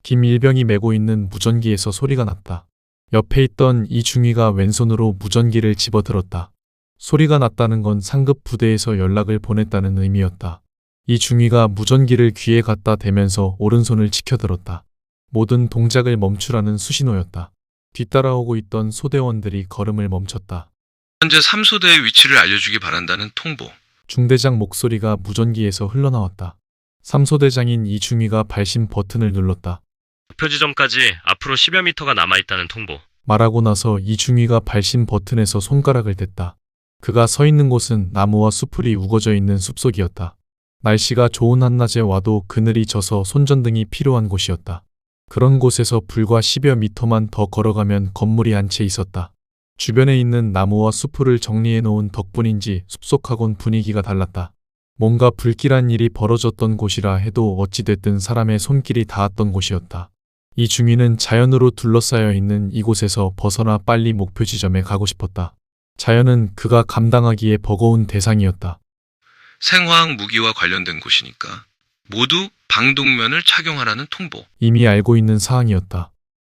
김일병이 메고 있는 무전기에서 소리가 났다. 옆에 있던 이중위가 왼손으로 무전기를 집어들었다. 소리가 났다는 건 상급 부대에서 연락을 보냈다는 의미였다. 이중위가 무전기를 귀에 갖다 대면서 오른손을 치켜들었다. 모든 동작을 멈추라는 수신호였다. 뒤따라오고 있던 소대원들이 걸음을 멈췄다. 현재 3소대의 위치를 알려주기 바란다는 통보. 중대장 목소리가 무전기에서 흘러나왔다. 3소대장인 이중위가 발신 버튼을 눌렀다. 목표 지점까지 앞으로 10여 미터가 남아있다는 통보. 말하고 나서 이중위가 발신 버튼에서 손가락을 댔다. 그가 서 있는 곳은 나무와 수풀이 우거져 있는 숲속이었다. 날씨가 좋은 한낮에 와도 그늘이 져서 손전등이 필요한 곳이었다. 그런 곳에서 불과 10여 미터만 더 걸어가면 건물이 한 채 있었다. 주변에 있는 나무와 수풀을 정리해 놓은 덕분인지 숲속하곤 분위기가 달랐다. 뭔가 불길한 일이 벌어졌던 곳이라 해도 어찌됐든 사람의 손길이 닿았던 곳이었다. 이중위는 자연으로 둘러싸여 있는 이곳에서 벗어나 빨리 목표 지점에 가고 싶었다. 자연은 그가 감당하기에 버거운 대상이었다. 생화학 무기와 관련된 곳이니까 모두 방독면을 착용하라는 통보. 이미 알고 있는 사항이었다.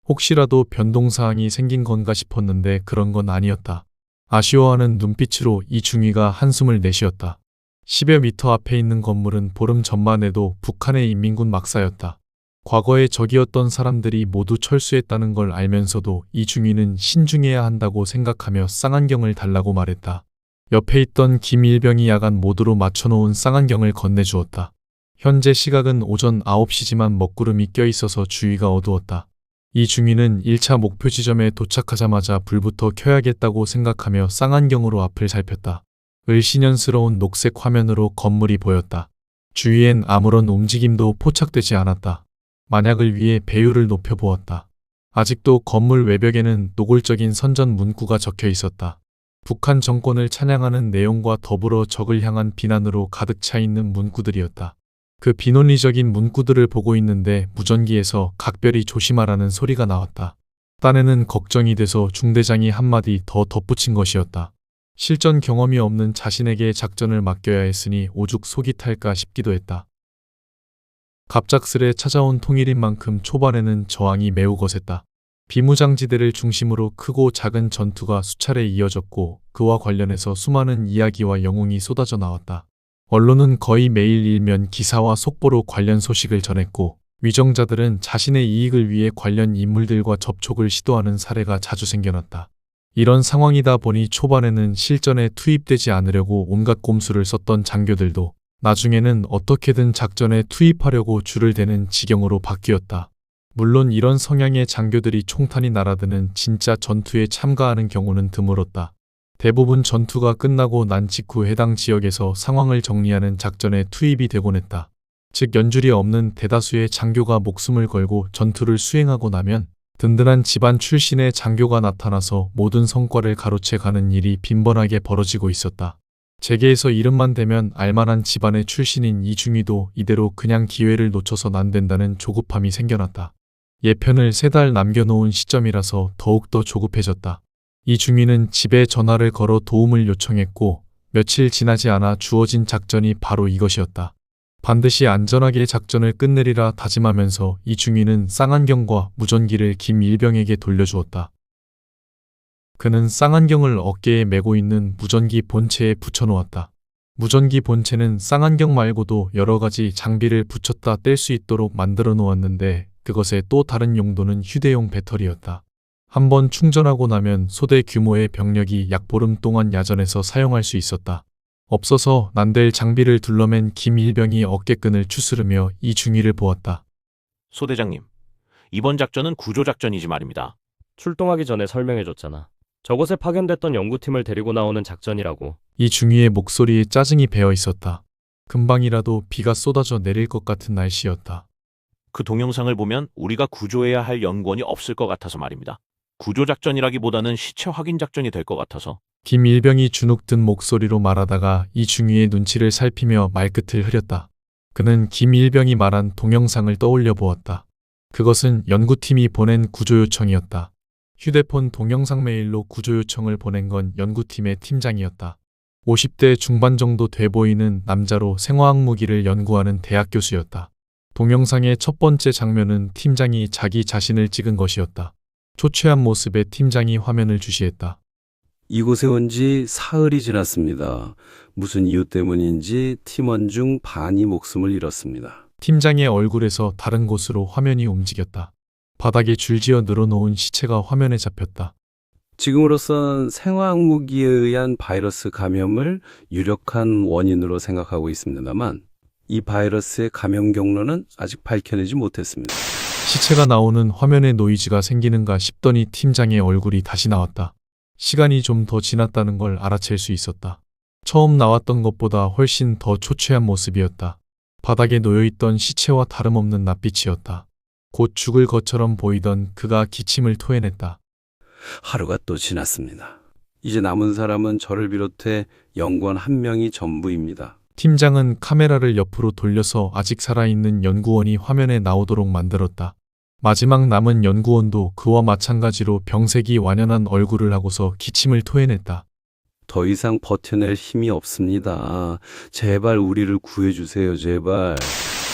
혹시라도 변동사항이 생긴 건가 싶었는데 그런 건 아니었다. 아쉬워하는 눈빛으로 이중위가 한숨을 내쉬었다. 10여 미터 앞에 있는 건물은 보름 전만 해도 북한의 인민군 막사였다. 과거에 적이었던 사람들이 모두 철수했다는 걸 알면서도 이중위는 신중해야 한다고 생각하며 쌍안경을 달라고 말했다. 옆에 있던 김일병이 야간 모드로 맞춰놓은 쌍안경을 건네주었다. 현재 시각은 오전 9시지만 먹구름이 껴있어서 주위가 어두웠다. 이중위는 1차 목표 지점에 도착하자마자 불부터 켜야겠다고 생각하며 쌍안경으로 앞을 살폈다. 을씨년스러운 녹색 화면으로 건물이 보였다. 주위엔 아무런 움직임도 포착되지 않았다. 만약을 위해 배율을 높여보았다. 아직도 건물 외벽에는 노골적인 선전 문구가 적혀 있었다. 북한 정권을 찬양하는 내용과 더불어 적을 향한 비난으로 가득 차 있는 문구들이었다. 그 비논리적인 문구들을 보고 있는데 무전기에서 각별히 조심하라는 소리가 나왔다. 딴에는 걱정이 돼서 중대장이 한마디 더 덧붙인 것이었다. 실전 경험이 없는 자신에게 작전을 맡겨야 했으니 오죽 속이 탈까 싶기도 했다. 갑작스레 찾아온 통일인 만큼 초반에는 저항이 매우 거셌다. 비무장지대를 중심으로 크고 작은 전투가 수차례 이어졌고 그와 관련해서 수많은 이야기와 영웅이 쏟아져 나왔다. 언론은 거의 매일 일면 기사와 속보로 관련 소식을 전했고 위정자들은 자신의 이익을 위해 관련 인물들과 접촉을 시도하는 사례가 자주 생겨났다. 이런 상황이다 보니 초반에는 실전에 투입되지 않으려고 온갖 꼼수를 썼던 장교들도 나중에는 어떻게든 작전에 투입하려고 줄을 대는 지경으로 바뀌었다. 물론 이런 성향의 장교들이 총탄이 날아드는 진짜 전투에 참가하는 경우는 드물었다. 대부분 전투가 끝나고 난 직후 해당 지역에서 상황을 정리하는 작전에 투입이 되곤 했다. 즉 연줄이 없는 대다수의 장교가 목숨을 걸고 전투를 수행하고 나면 든든한 집안 출신의 장교가 나타나서 모든 성과를 가로채 가는 일이 빈번하게 벌어지고 있었다. 재계에서 이름만 대면 알만한 집안의 출신인 이중위도 이대로 그냥 기회를 놓쳐선 안 된다는 조급함이 생겨났다. 예편을 3달 남겨놓은 시점이라서 더욱더 조급해졌다. 이중위는 집에 전화를 걸어 도움을 요청했고 며칠 지나지 않아 주어진 작전이 바로 이것이었다. 반드시 안전하게 작전을 끝내리라 다짐하면서 이중위는 쌍안경과 무전기를 김일병에게 돌려주었다. 그는 쌍안경을 어깨에 메고 있는 무전기 본체에 붙여놓았다. 무전기 본체는 쌍안경 말고도 여러 가지 장비를 붙였다 뗄 수 있도록 만들어 놓았는데 그것의 또 다른 용도는 휴대용 배터리였다. 한번 충전하고 나면 소대 규모의 병력이 약 보름 동안 야전에서 사용할 수 있었다. 없어서 난될 장비를 둘러맨 김일병이 어깨끈을 추스르며 이중위를 보았다. 소대장님, 이번 작전은 구조작전이지 말입니다. 출동하기 전에 설명해줬잖아. 저곳에 파견됐던 연구팀을 데리고 나오는 작전이라고. 이중위의 목소리에 짜증이 배어 있었다. 금방이라도 비가 쏟아져 내릴 것 같은 날씨였다. 그 동영상을 보면 우리가 구조해야 할 연구원이 없을 것 같아서 말입니다. 구조작전이라기보다는 시체 확인 작전이 될 것 같아서. 김일병이 주눅든 목소리로 말하다가 이중위의 눈치를 살피며 말끝을 흐렸다. 그는 김일병이 말한 동영상을 떠올려 보았다. 그것은 연구팀이 보낸 구조 요청이었다. 휴대폰 동영상 메일로 구조 요청을 보낸 건 연구팀의 팀장이었다. 50대 중반 정도 돼 보이는 남자로 생화학 무기를 연구하는 대학 교수였다. 동영상의 첫 번째 장면은 팀장이 자기 자신을 찍은 것이었다. 초췌한 모습의 팀장이 화면을 주시했다. 이곳에 온 지 사흘이 지났습니다. 무슨 이유 때문인지 팀원 중 반이 목숨을 잃었습니다. 팀장의 얼굴에서 다른 곳으로 화면이 움직였다. 바닥에 줄지어 늘어놓은 시체가 화면에 잡혔다. 지금으로선 생화학 무기에 의한 바이러스 감염을 유력한 원인으로 생각하고 있습니다만 이 바이러스의 감염 경로는 아직 밝혀내지 못했습니다. 시체가 나오는 화면에 노이즈가 생기는가 싶더니 팀장의 얼굴이 다시 나왔다. 시간이 좀 더 지났다는 걸 알아챌 수 있었다. 처음 나왔던 것보다 훨씬 더 초췌한 모습이었다. 바닥에 놓여있던 시체와 다름없는 낯빛이었다. 곧 죽을 것처럼 보이던 그가 기침을 토해냈다. 하루가 또 지났습니다. 이제 남은 사람은 저를 비롯해 연구원 한 명이 전부입니다. 팀장은 카메라를 옆으로 돌려서 아직 살아있는 연구원이 화면에 나오도록 만들었다. 마지막 남은 연구원도 그와 마찬가지로 병색이 완연한 얼굴을 하고서 기침을 토해냈다. 더 이상 버텨낼 힘이 없습니다. 제발 우리를 구해주세요, 제발.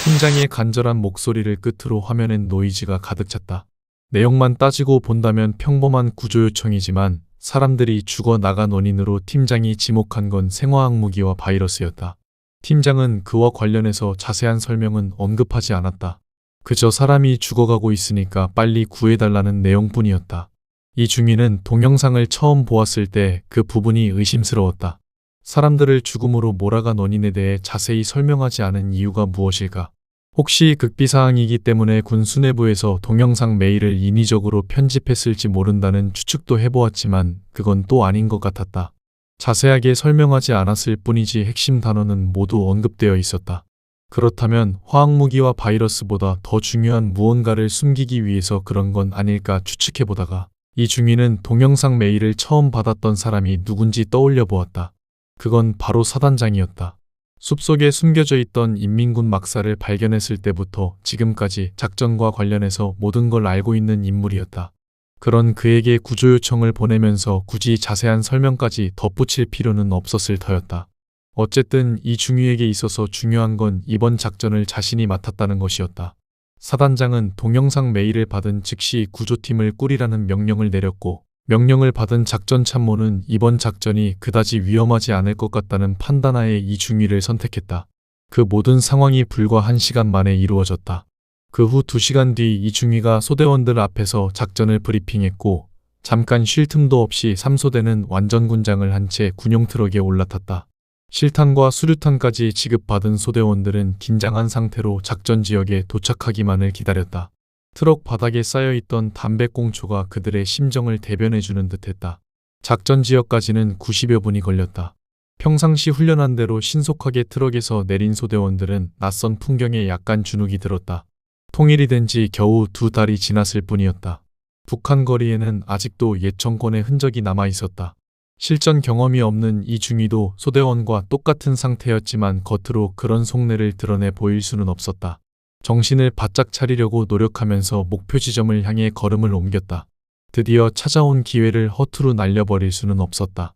팀장의 간절한 목소리를 끝으로 화면엔 노이즈가 가득 찼다. 내용만 따지고 본다면 평범한 구조 요청이지만 사람들이 죽어 나간 원인으로 팀장이 지목한 건 생화학 무기와 바이러스였다. 팀장은 그와 관련해서 자세한 설명은 언급하지 않았다. 그저 사람이 죽어가고 있으니까 빨리 구해달라는 내용뿐이었다. 이 중위는 동영상을 처음 보았을 때 그 부분이 의심스러웠다. 사람들을 죽음으로 몰아간 원인에 대해 자세히 설명하지 않은 이유가 무엇일까? 혹시 극비사항이기 때문에 군 수뇌부에서 동영상 메일을 인위적으로 편집했을지 모른다는 추측도 해보았지만 그건 또 아닌 것 같았다. 자세하게 설명하지 않았을 뿐이지 핵심 단어는 모두 언급되어 있었다. 그렇다면 화학무기와 바이러스보다 더 중요한 무언가를 숨기기 위해서 그런 건 아닐까 추측해보다가 이 중위는 동영상 메일을 처음 받았던 사람이 누군지 떠올려 보았다. 그건 바로 사단장이었다. 숲속에 숨겨져 있던 인민군 막사를 발견했을 때부터 지금까지 작전과 관련해서 모든 걸 알고 있는 인물이었다. 그런 그에게 구조 요청을 보내면서 굳이 자세한 설명까지 덧붙일 필요는 없었을 터였다. 어쨌든 이 중위에게 있어서 중요한 건 이번 작전을 자신이 맡았다는 것이었다. 사단장은 동영상 메일을 받은 즉시 구조팀을 꾸리라는 명령을 내렸고 명령을 받은 작전 참모는 이번 작전이 그다지 위험하지 않을 것 같다는 판단하에 이 중위를 선택했다. 그 모든 상황이 불과 1시간 만에 이루어졌다. 그 후 2시간 뒤 이 중위가 소대원들 앞에서 작전을 브리핑했고 잠깐 쉴 틈도 없이 3소대는 완전 군장을 한 채 군용 트럭에 올라탔다. 실탄과 수류탄까지 지급받은 소대원들은 긴장한 상태로 작전 지역에 도착하기만을 기다렸다. 트럭 바닥에 쌓여있던 담배꽁초가 그들의 심정을 대변해주는 듯했다. 작전 지역까지는 90여 분이 걸렸다. 평상시 훈련한 대로 신속하게 트럭에서 내린 소대원들은 낯선 풍경에 약간 주눅이 들었다. 통일이 된 지 겨우 2달이 지났을 뿐이었다. 북한 거리에는 아직도 옛 정권의 흔적이 남아있었다. 실전 경험이 없는 이 중위도 소대원과 똑같은 상태였지만 겉으로 그런 속내를 드러내 보일 수는 없었다. 정신을 바짝 차리려고 노력하면서 목표 지점을 향해 걸음을 옮겼다. 드디어 찾아온 기회를 허투루 날려버릴 수는 없었다.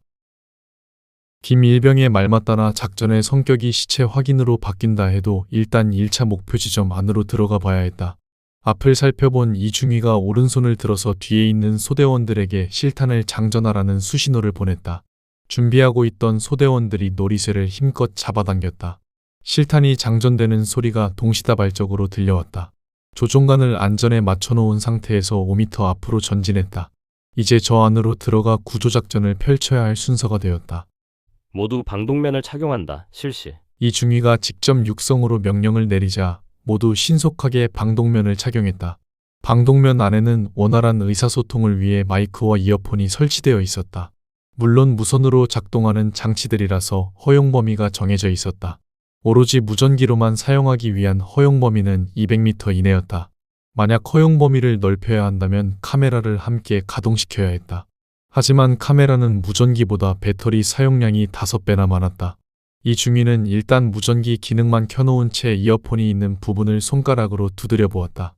김일병의 말 맞다나 작전의 성격이 시체 확인으로 바뀐다 해도 일단 1차 목표 지점 안으로 들어가 봐야 했다. 앞을 살펴본 이중위가 오른손을 들어서 뒤에 있는 소대원들에게 실탄을 장전하라는 수신호를 보냈다. 준비하고 있던 소대원들이 놀이쇠를 힘껏 잡아당겼다. 실탄이 장전되는 소리가 동시다발적으로 들려왔다. 조종관을 안전에 맞춰놓은 상태에서 5m 앞으로 전진했다. 이제 저 안으로 들어가 구조작전을 펼쳐야 할 순서가 되었다. 모두 방독면을 착용한다. 실시. 이중위가 직접 육성으로 명령을 내리자 모두 신속하게 방독면을 착용했다. 방독면 안에는 원활한 의사소통을 위해 마이크와 이어폰이 설치되어 있었다. 물론 무선으로 작동하는 장치들이라서 허용 범위가 정해져 있었다. 오로지 무전기로만 사용하기 위한 허용 범위는 200m 이내였다. 만약 허용 범위를 넓혀야 한다면 카메라를 함께 가동시켜야 했다. 하지만 카메라는 무전기보다 배터리 사용량이 5배나 많았다. 이 중위는 일단 무전기 기능만 켜놓은 채 이어폰이 있는 부분을 손가락으로 두드려 보았다.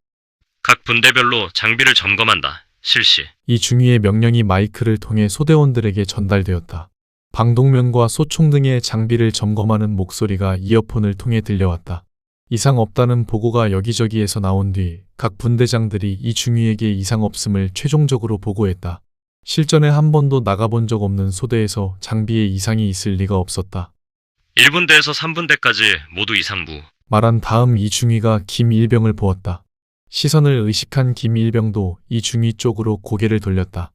각 분대별로 장비를 점검한다. 실시. 이 중위의 명령이 마이크를 통해 소대원들에게 전달되었다. 방독면과 소총 등의 장비를 점검하는 목소리가 이어폰을 통해 들려왔다. 이상 없다는 보고가 여기저기에서 나온 뒤 각 분대장들이 이중위에게 이상 없음을 최종적으로 보고했다. 실전에 한 번도 나가본 적 없는 소대에서 장비에 이상이 있을 리가 없었다. 1분대에서 3분대까지 모두 이상무. 말한 다음 이중위가 김일병을 보았다. 시선을 의식한 김일병도 이중위 쪽으로 고개를 돌렸다.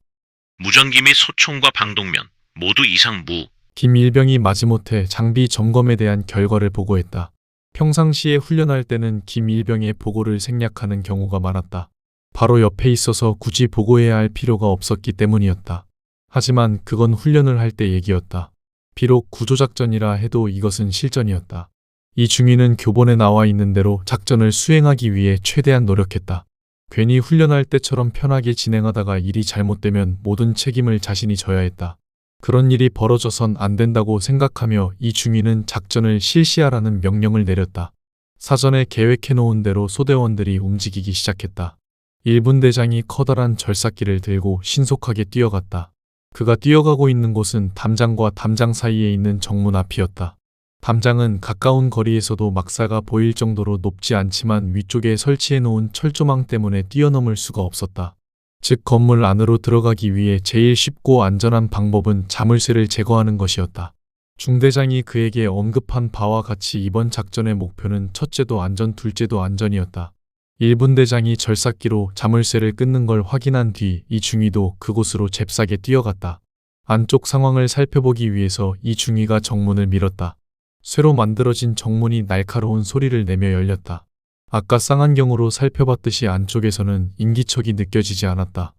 무전기 및 소총과 방독면 모두 이상 무. 김일병이 마지못해 장비 점검에 대한 결과를 보고했다. 평상시에 훈련할 때는 김일병의 보고를 생략하는 경우가 많았다. 바로 옆에 있어서 굳이 보고해야 할 필요가 없었기 때문이었다. 하지만 그건 훈련을 할 때 얘기였다. 비록 구조작전이라 해도 이것은 실전이었다. 이중위는 교본에 나와 있는 대로 작전을 수행하기 위해 최대한 노력했다. 괜히 훈련할 때처럼 편하게 진행하다가 일이 잘못되면 모든 책임을 자신이 져야 했다. 그런 일이 벌어져선 안 된다고 생각하며 이중위는 작전을 실시하라는 명령을 내렸다. 사전에 계획해놓은 대로 소대원들이 움직이기 시작했다. 1분대장이 커다란 절삭기를 들고 신속하게 뛰어갔다. 그가 뛰어가고 있는 곳은 담장과 담장 사이에 있는 정문 앞이었다. 담장은 가까운 거리에서도 막사가 보일 정도로 높지 않지만 위쪽에 설치해놓은 철조망 때문에 뛰어넘을 수가 없었다. 즉 건물 안으로 들어가기 위해 제일 쉽고 안전한 방법은 자물쇠를 제거하는 것이었다. 중대장이 그에게 언급한 바와 같이 이번 작전의 목표는 첫째도 안전, 둘째도 안전이었다. 1분대장이 절삭기로 자물쇠를 끊는 걸 확인한 뒤 이중위도 그곳으로 잽싸게 뛰어갔다. 안쪽 상황을 살펴보기 위해서 이중위가 정문을 밀었다. 쇠로 만들어진 정문이 날카로운 소리를 내며 열렸다. 아까 쌍안경으로 살펴봤듯이 안쪽에서는 인기척이 느껴지지 않았다.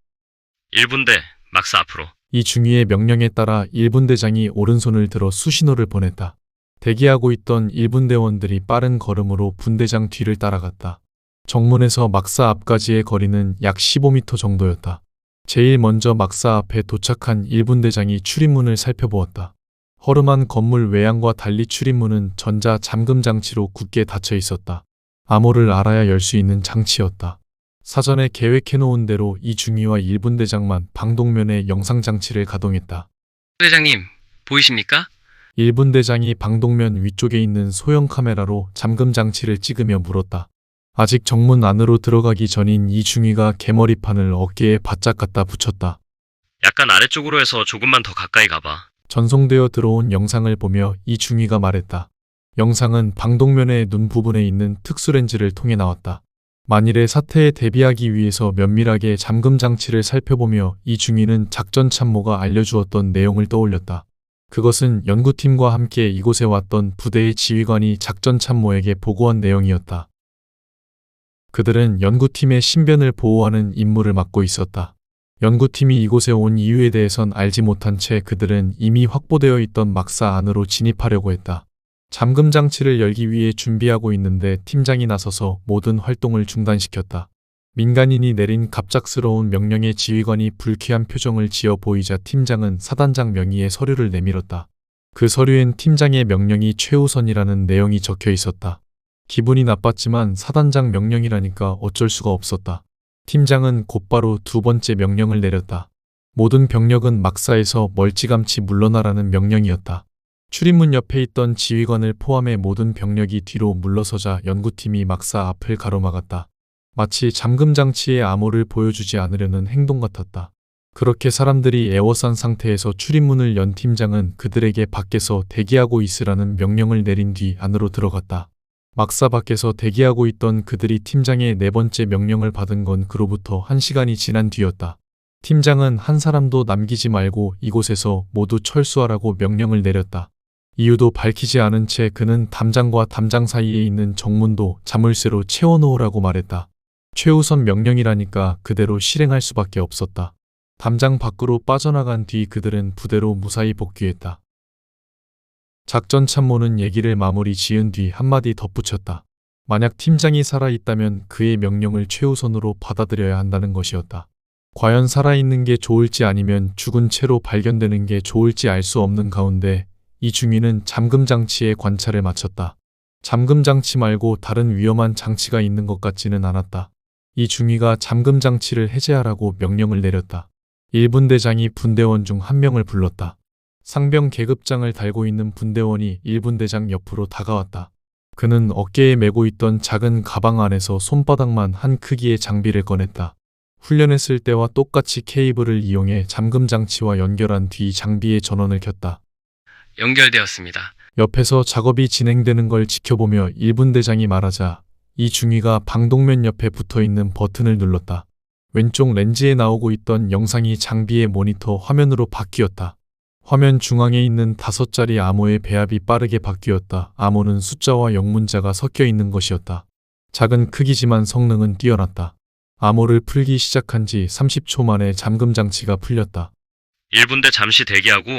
1분대 막사 앞으로. 이중위의 명령에 따라 1분대장이 오른손을 들어 수신호를 보냈다. 대기하고 있던 1분대원들이 빠른 걸음으로 분대장 뒤를 따라갔다. 정문에서 막사 앞까지의 거리는 약 15m 정도였다. 제일 먼저 막사 앞에 도착한 1분대장이 출입문을 살펴보았다. 허름한 건물 외양과 달리 출입문은 전자 잠금 장치로 굳게 닫혀 있었다. 암호를 알아야 열 수 있는 장치였다. 사전에 계획해놓은 대로 이중위와 1분대장만 방독면에 영상장치를 가동했다. 대장님, 보이십니까? 1분대장이 방독면 위쪽에 있는 소형 카메라로 잠금 장치를 찍으며 물었다. 아직 정문 안으로 들어가기 전인 이중위가 개머리판을 어깨에 바짝 갖다 붙였다. 약간 아래쪽으로 해서 조금만 더 가까이 가봐. 전송되어 들어온 영상을 보며 이중위가 말했다. 영상은 방독면의 눈 부분에 있는 특수렌즈를 통해 나왔다. 만일의 사태에 대비하기 위해서 면밀하게 잠금 장치를 살펴보며 이중위는 작전 참모가 알려주었던 내용을 떠올렸다. 그것은 연구팀과 함께 이곳에 왔던 부대의 지휘관이 작전 참모에게 보고한 내용이었다. 그들은 연구팀의 신변을 보호하는 임무를 맡고 있었다. 연구팀이 이곳에 온 이유에 대해선 알지 못한 채 그들은 이미 확보되어 있던 막사 안으로 진입하려고 했다. 잠금 장치를 열기 위해 준비하고 있는데 팀장이 나서서 모든 활동을 중단시켰다. 민간인이 내린 갑작스러운 명령에 지휘관이 불쾌한 표정을 지어 보이자 팀장은 사단장 명의의 서류를 내밀었다. 그 서류엔 팀장의 명령이 최우선이라는 내용이 적혀 있었다. 기분이 나빴지만 사단장 명령이라니까 어쩔 수가 없었다. 팀장은 곧바로 두 번째 명령을 내렸다. 모든 병력은 막사에서 멀찌감치 물러나라는 명령이었다. 출입문 옆에 있던 지휘관을 포함해 모든 병력이 뒤로 물러서자 연구팀이 막사 앞을 가로막았다. 마치 잠금 장치의 암호를 보여주지 않으려는 행동 같았다. 그렇게 사람들이 애워싼 상태에서 출입문을 연 팀장은 그들에게 밖에서 대기하고 있으라는 명령을 내린 뒤 안으로 들어갔다. 막사 밖에서 대기하고 있던 그들이 팀장의 네 번째 명령을 받은 건 그로부터 1시간이 지난 뒤였다. 팀장은 한 사람도 남기지 말고 이곳에서 모두 철수하라고 명령을 내렸다. 이유도 밝히지 않은 채 그는 담장과 담장 사이에 있는 정문도 자물쇠로 채워놓으라고 말했다. 최우선 명령이라니까 그대로 실행할 수밖에 없었다. 담장 밖으로 빠져나간 뒤 그들은 부대로 무사히 복귀했다. 작전 참모는 얘기를 마무리 지은 뒤 한마디 덧붙였다. 만약 팀장이 살아있다면 그의 명령을 최우선으로 받아들여야 한다는 것이었다. 과연 살아있는 게 좋을지 아니면 죽은 채로 발견되는 게 좋을지 알 수 없는 가운데 이중위는 잠금 장치에 관찰을 마쳤다. 잠금 장치 말고 다른 위험한 장치가 있는 것 같지는 않았다. 이중위가 잠금 장치를 해제하라고 명령을 내렸다. 1분대장이 분대원 중 한 명을 불렀다. 상병 계급장을 달고 있는 분대원이 1분대장 옆으로 다가왔다. 그는 어깨에 메고 있던 작은 가방 안에서 손바닥만 한 크기의 장비를 꺼냈다. 훈련했을 때와 똑같이 케이블을 이용해 잠금 장치와 연결한 뒤 장비의 전원을 켰다. 연결되었습니다. 옆에서 작업이 진행되는 걸 지켜보며 1분 대장이 말하자 이중위가 방독면 옆에 붙어있는 버튼을 눌렀다. 왼쪽 렌즈에 나오고 있던 영상이 장비의 모니터 화면으로 바뀌었다. 화면 중앙에 있는 5자리 암호의 배합이 빠르게 바뀌었다. 암호는 숫자와 영문자가 섞여 있는 것이었다. 작은 크기지만 성능은 뛰어났다. 암호를 풀기 시작한 지 30초 만에 잠금 장치가 풀렸다. 1분대 잠시 대기하고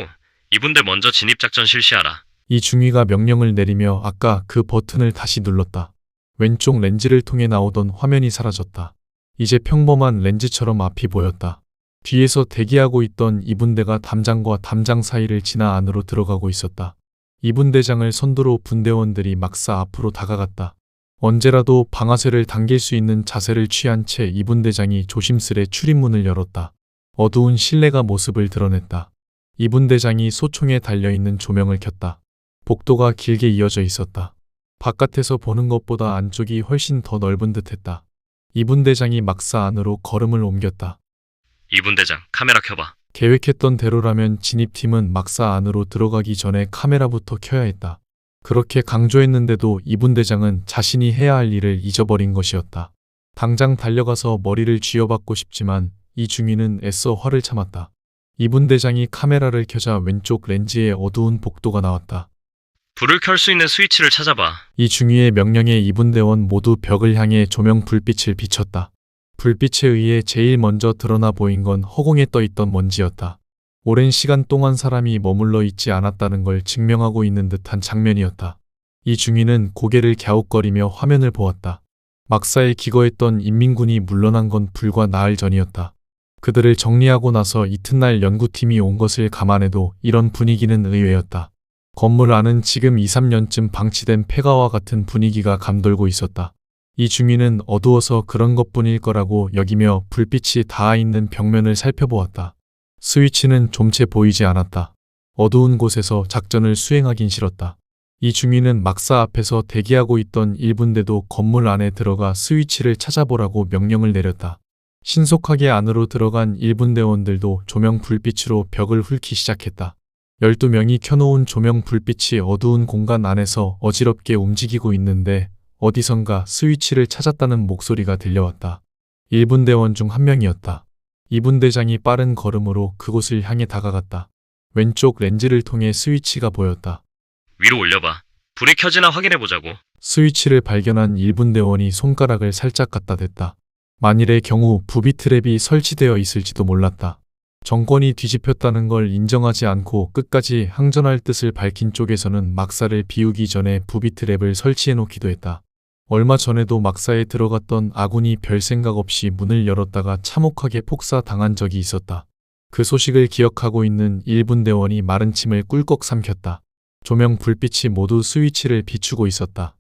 2분대 먼저 진입작전 실시하라. 이중위가 명령을 내리며 아까 그 버튼을 다시 눌렀다. 왼쪽 렌즈를 통해 나오던 화면이 사라졌다. 이제 평범한 렌즈처럼 앞이 보였다. 뒤에서 대기하고 있던 2분대가 담장과 담장 사이를 지나 안으로 들어가고 있었다. 2분대장을 선두로 분대원들이 막사 앞으로 다가갔다. 언제라도 방아쇠를 당길 수 있는 자세를 취한 채 2분대장이 조심스레 출입문을 열었다. 어두운 실내가 모습을 드러냈다. 2분대장이 소총에 달려있는 조명을 켰다. 복도가 길게 이어져 있었다. 바깥에서 보는 것보다 안쪽이 훨씬 더 넓은 듯했다. 2분대장이 막사 안으로 걸음을 옮겼다. 2분대장 카메라 켜봐. 계획했던 대로라면 진입팀은 막사 안으로 들어가기 전에 카메라부터 켜야 했다. 그렇게 강조했는데도 2분대장은 자신이 해야 할 일을 잊어버린 것이었다. 당장 달려가서 머리를 쥐어받고 싶지만 이중위는 애써 화를 참았다. 2분대장이 카메라를 켜자 왼쪽 렌즈에 어두운 복도가 나왔다. 불을 켤 수 있는 스위치를 찾아봐. 이중위의 명령에 2분대원 모두 벽을 향해 조명 불빛을 비췄다. 불빛에 의해 제일 먼저 드러나 보인 건 허공에 떠있던 먼지였다. 오랜 시간 동안 사람이 머물러 있지 않았다는 걸 증명하고 있는 듯한 장면이었다. 이중위는 고개를 갸웃거리며 화면을 보았다. 막사에 기거했던 인민군이 물러난 건 불과 나흘 전이었다. 그들을 정리하고 나서 이튿날 연구팀이 온 것을 감안해도 이런 분위기는 의외였다. 건물 안은 지금 2, 3년쯤 방치된 폐가와 같은 분위기가 감돌고 있었다. 이중위는 어두워서 그런 것뿐일 거라고 여기며 불빛이 닿아 있는 벽면을 살펴보았다. 스위치는 좀채 보이지 않았다. 어두운 곳에서 작전을 수행하긴 싫었다. 이중위는 막사 앞에서 대기하고 있던 1분대도 건물 안에 들어가 스위치를 찾아보라고 명령을 내렸다. 신속하게 안으로 들어간 1분대원들도 조명 불빛으로 벽을 훑기 시작했다. 12명이 켜놓은 조명 불빛이 어두운 공간 안에서 어지럽게 움직이고 있는데 어디선가 스위치를 찾았다는 목소리가 들려왔다. 1분대원 중 한 명이었다. 2분대장이 빠른 걸음으로 그곳을 향해 다가갔다. 왼쪽 렌즈를 통해 스위치가 보였다. 위로 올려봐. 불이 켜지나 확인해보자고. 스위치를 발견한 1분대원이 손가락을 살짝 갖다 댔다. 만일의 경우 부비 트랩이 설치되어 있을지도 몰랐다. 정권이 뒤집혔다는 걸 인정하지 않고 끝까지 항전할 뜻을 밝힌 쪽에서는 막사를 비우기 전에 부비 트랩을 설치해놓기도 했다. 얼마 전에도 막사에 들어갔던 아군이 별 생각 없이 문을 열었다가 참혹하게 폭사당한 적이 있었다. 그 소식을 기억하고 있는 1분대원이 마른 침을 꿀꺽 삼켰다. 조명 불빛이 모두 스위치를 비추고 있었다.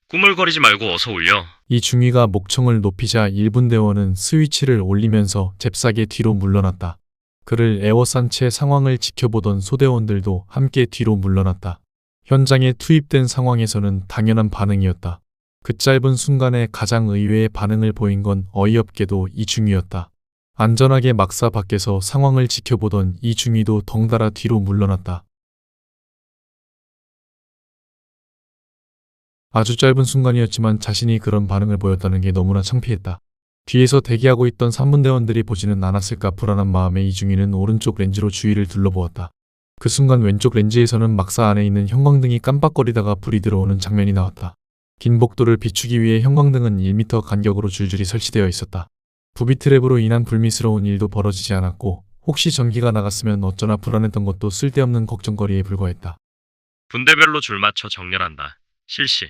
꾸물거리지 말고 어서 올려. 이중위가 목청을 높이자 1분대원은 스위치를 올리면서 잽싸게 뒤로 물러났다. 그를 에워싼 채 상황을 지켜보던 소대원들도 함께 뒤로 물러났다. 현장에 투입된 상황에서는 당연한 반응이었다. 그 짧은 순간에 가장 의외의 반응을 보인 건 어이없게도 이중위였다. 안전하게 막사 밖에서 상황을 지켜보던 이중위도 덩달아 뒤로 물러났다. 아주 짧은 순간이었지만 자신이 그런 반응을 보였다는 게 너무나 창피했다. 뒤에서 대기하고 있던 3분대원들이 보지는 않았을까 불안한 마음에 이중위는 오른쪽 렌즈로 주위를 둘러보았다. 그 순간 왼쪽 렌즈에서는 막사 안에 있는 형광등이 깜빡거리다가 불이 들어오는 장면이 나왔다. 긴 복도를 비추기 위해 형광등은 1m 간격으로 줄줄이 설치되어 있었다. 부비 트랩으로 인한 불미스러운 일도 벌어지지 않았고 혹시 전기가 나갔으면 어쩌나 불안했던 것도 쓸데없는 걱정거리에 불과했다. 분대별로 줄 맞춰 정렬한다. 실시.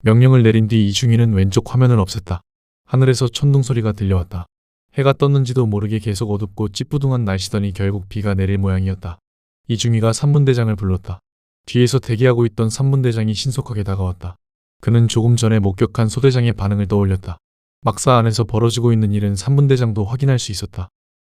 명령을 내린 뒤 이중위는 왼쪽 화면을 없앴다. 하늘에서 천둥 소리가 들려왔다. 해가 떴는지도 모르게 계속 어둡고 찌뿌둥한 날씨더니 결국 비가 내릴 모양이었다. 이중위가 3분대장을 불렀다. 뒤에서 대기하고 있던 3분대장이 신속하게 다가왔다. 그는 조금 전에 목격한 소대장의 반응을 떠올렸다. 막사 안에서 벌어지고 있는 일은 3분대장도 확인할 수 있었다.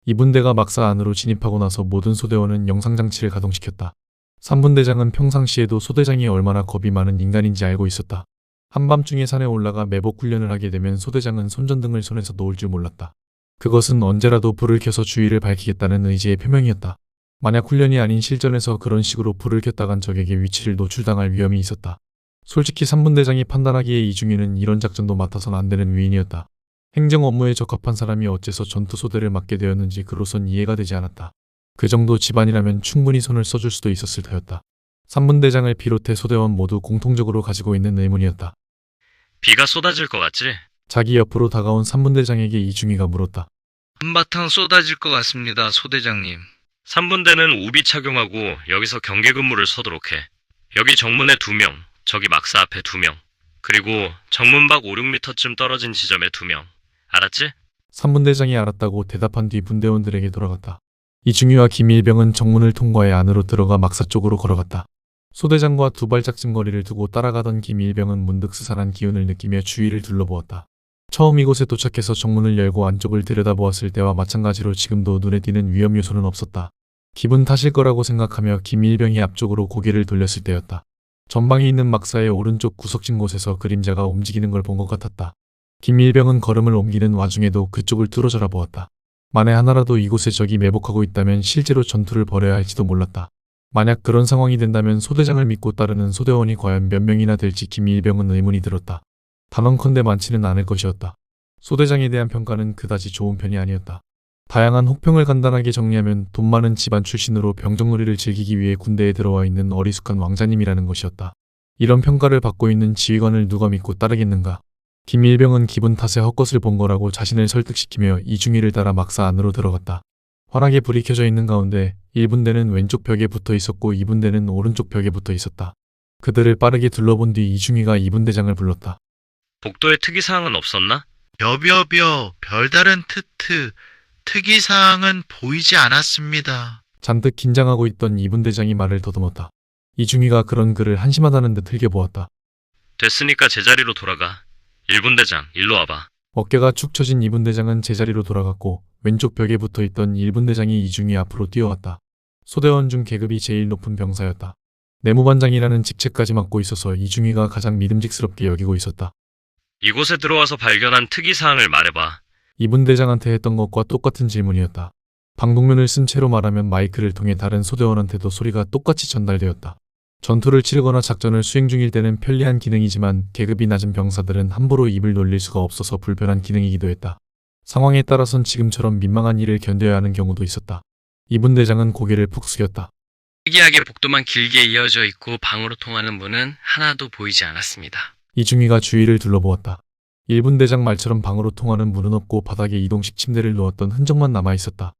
2분대가 막사 안으로 진입하고 나서 모든 소대원은 영상장치를 가동시켰다. 3분대장은 평상시에도 소대장이 얼마나 겁이 많은 인간인지 알고 있었다. 한밤중에 산에 올라가 매복 훈련을 하게 되면 소대장은 손전등을 손에서 놓을 줄 몰랐다. 그것은 언제라도 불을 켜서 주위를 밝히겠다는 의지의 표명이었다. 만약 훈련이 아닌 실전에서 그런 식으로 불을 켰다간 적에게 위치를 노출당할 위험이 있었다. 솔직히 3분대장이 판단하기에 이중희는 이런 작전도 맡아선 안 되는 위인이었다. 행정 업무에 적합한 사람이 어째서 전투소대를 맡게 되었는지 그로선 이해가 되지 않았다. 그 정도 집안이라면 충분히 손을 써줄 수도 있었을 터였다. 3분대장을 비롯해 소대원 모두 공통적으로 가지고 있는 의문이었다. 비가 쏟아질 것 같지? 자기 옆으로 다가온 3분대장에게 이중희가 물었다. 한바탕 쏟아질 것 같습니다, 소대장님. 3분대는 우비 착용하고 여기서 경계 근무를 서도록 해. 여기 정문에 2명, 저기 막사 앞에 2명, 그리고 정문 밖 5, 6m쯤 떨어진 지점에 2명. 알았지? 3분대장이 알았다고 대답한 뒤 분대원들에게 돌아갔다. 이중희와 김일병은 정문을 통과해 안으로 들어가 막사 쪽으로 걸어갔다. 소대장과 두 발짝쯤 거리를 두고 따라가던 김일병은 문득 스산한 기운을 느끼며 주위를 둘러보았다. 처음 이곳에 도착해서 정문을 열고 안쪽을 들여다보았을 때와 마찬가지로 지금도 눈에 띄는 위험 요소는 없었다. 기분 탓일 거라고 생각하며 김일병이 앞쪽으로 고개를 돌렸을 때였다. 전방에 있는 막사의 오른쪽 구석진 곳에서 그림자가 움직이는 걸 본 것 같았다. 김일병은 걸음을 옮기는 와중에도 그쪽을 뚫어져라 보았다. 만에 하나라도 이곳에 적이 매복하고 있다면 실제로 전투를 벌여야 할지도 몰랐다. 만약 그런 상황이 된다면 소대장을 믿고 따르는 소대원이 과연 몇 명이나 될지 김일병은 의문이 들었다. 단언컨대 많지는 않을 것이었다. 소대장에 대한 평가는 그다지 좋은 편이 아니었다. 다양한 혹평을 간단하게 정리하면 돈 많은 집안 출신으로 병정놀이를 즐기기 위해 군대에 들어와 있는 어리숙한 왕자님이라는 것이었다. 이런 평가를 받고 있는 지휘관을 누가 믿고 따르겠는가. 김일병은 기분 탓에 헛것을 본 거라고 자신을 설득시키며 이중희를 따라 막사 안으로 들어갔다. 환하게 불이 켜져 있는 가운데 1분대는 왼쪽 벽에 붙어 있었고 2분대는 오른쪽 벽에 붙어 있었다. 그들을 빠르게 둘러본 뒤 이중희가 2분대장을 불렀다. 복도에 특이사항은 없었나? 벼벼벼 별다른 특이사항은 보이지 않았습니다. 잔뜩 긴장하고 있던 2분대장이 말을 더듬었다. 이중희가 그런 그를 한심하다는 듯 흘겨보았다. 됐으니까 제자리로 돌아가. 1분대장, 일로 와봐. 어깨가 축 처진 2분대장은 제자리로 돌아갔고 왼쪽 벽에 붙어있던 1분대장이 이중희 앞으로 뛰어왔다. 소대원 중 계급이 제일 높은 병사였다. 내무반장이라는 직책까지 맡고 있어서 이중희가 가장 믿음직스럽게 여기고 있었다. 이곳에 들어와서 발견한 특이사항을 말해봐. 2분대장한테 했던 것과 똑같은 질문이었다. 방독면을 쓴 채로 말하면 마이크를 통해 다른 소대원한테도 소리가 똑같이 전달되었다. 전투를 치르거나 작전을 수행 중일 때는 편리한 기능이지만 계급이 낮은 병사들은 함부로 입을 놀릴 수가 없어서 불편한 기능이기도 했다. 상황에 따라선 지금처럼 민망한 일을 견뎌야 하는 경우도 있었다. 2분대장은 고개를 푹 숙였다. 특이하게 복도만 길게 이어져 있고 방으로 통하는 문은 하나도 보이지 않았습니다. 이중희가 주위를 둘러보았다. 1분대장 말처럼 방으로 통하는 문은 없고 바닥에 이동식 침대를 놓았던 흔적만 남아있었다.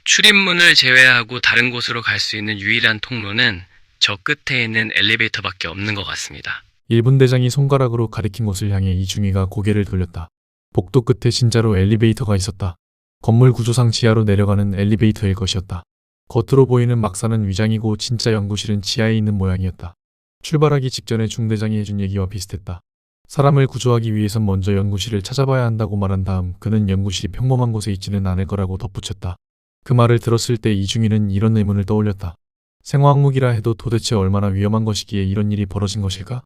출입문을 제외하고 다른 곳으로 갈 수 있는 유일한 통로는 저 끝에 있는 엘리베이터밖에 없는 것 같습니다. 1분대장이 손가락으로 가리킨 곳을 향해 이중희가 고개를 돌렸다. 복도 끝에 진짜로 엘리베이터가 있었다. 건물 구조상 지하로 내려가는 엘리베이터일 것이었다. 겉으로 보이는 막사는 위장이고 진짜 연구실은 지하에 있는 모양이었다. 출발하기 직전에 중대장이 해준 얘기와 비슷했다. 사람을 구조하기 위해선 먼저 연구실을 찾아봐야 한다고 말한 다음 그는 연구실이 평범한 곳에 있지는 않을 거라고 덧붙였다. 그 말을 들었을 때 이중희는 이런 의문을 떠올렸다. 생화학무기라 해도 도대체 얼마나 위험한 것이기에 이런 일이 벌어진 것일까?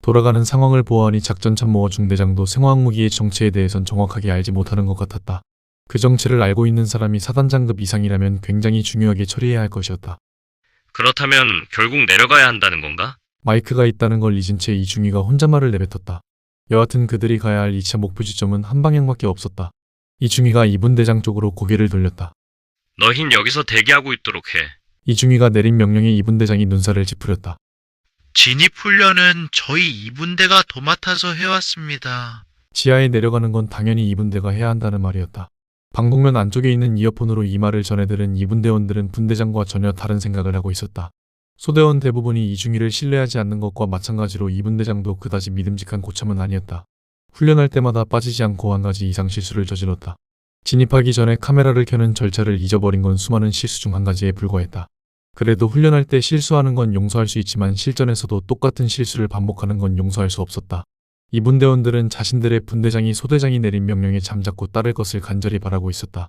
돌아가는 상황을 보아하니 작전참모와 중대장도 생화학무기의 정체에 대해선 정확하게 알지 못하는 것 같았다. 그 정체를 알고 있는 사람이 사단장급 이상이라면 굉장히 중요하게 처리해야 할 것이었다. 그렇다면 결국 내려가야 한다는 건가? 마이크가 있다는 걸 잊은 채 이중희가 혼잣말을 내뱉었다. 여하튼 그들이 가야 할 2차 목표 지점은 한 방향밖에 없었다. 이중희가 2분대장 쪽으로 고개를 돌렸다. 너흰 여기서 대기하고 있도록 해. 이중희가 내린 명령에 2분대장이 눈살을 찌푸렸다. 진입훈련은 저희 2분대가 도맡아서 해왔습니다. 지하에 내려가는 건 당연히 2분대가 해야 한다는 말이었다. 방독면 안쪽에 있는 이어폰으로 이 말을 전해들은 2분대원들은 분대장과 전혀 다른 생각을 하고 있었다. 소대원 대부분이 이중희를 신뢰하지 않는 것과 마찬가지로 2분대장도 그다지 믿음직한 고참은 아니었다. 훈련할 때마다 빠지지 않고 한 가지 이상 실수를 저질렀다. 진입하기 전에 카메라를 켜는 절차를 잊어버린 건 수많은 실수 중 한 가지에 불과했다. 그래도 훈련할 때 실수하는 건 용서할 수 있지만 실전에서도 똑같은 실수를 반복하는 건 용서할 수 없었다. 2분대원들은 자신들의 분대장이 소대장이 내린 명령에 잠자코 따를 것을 간절히 바라고 있었다.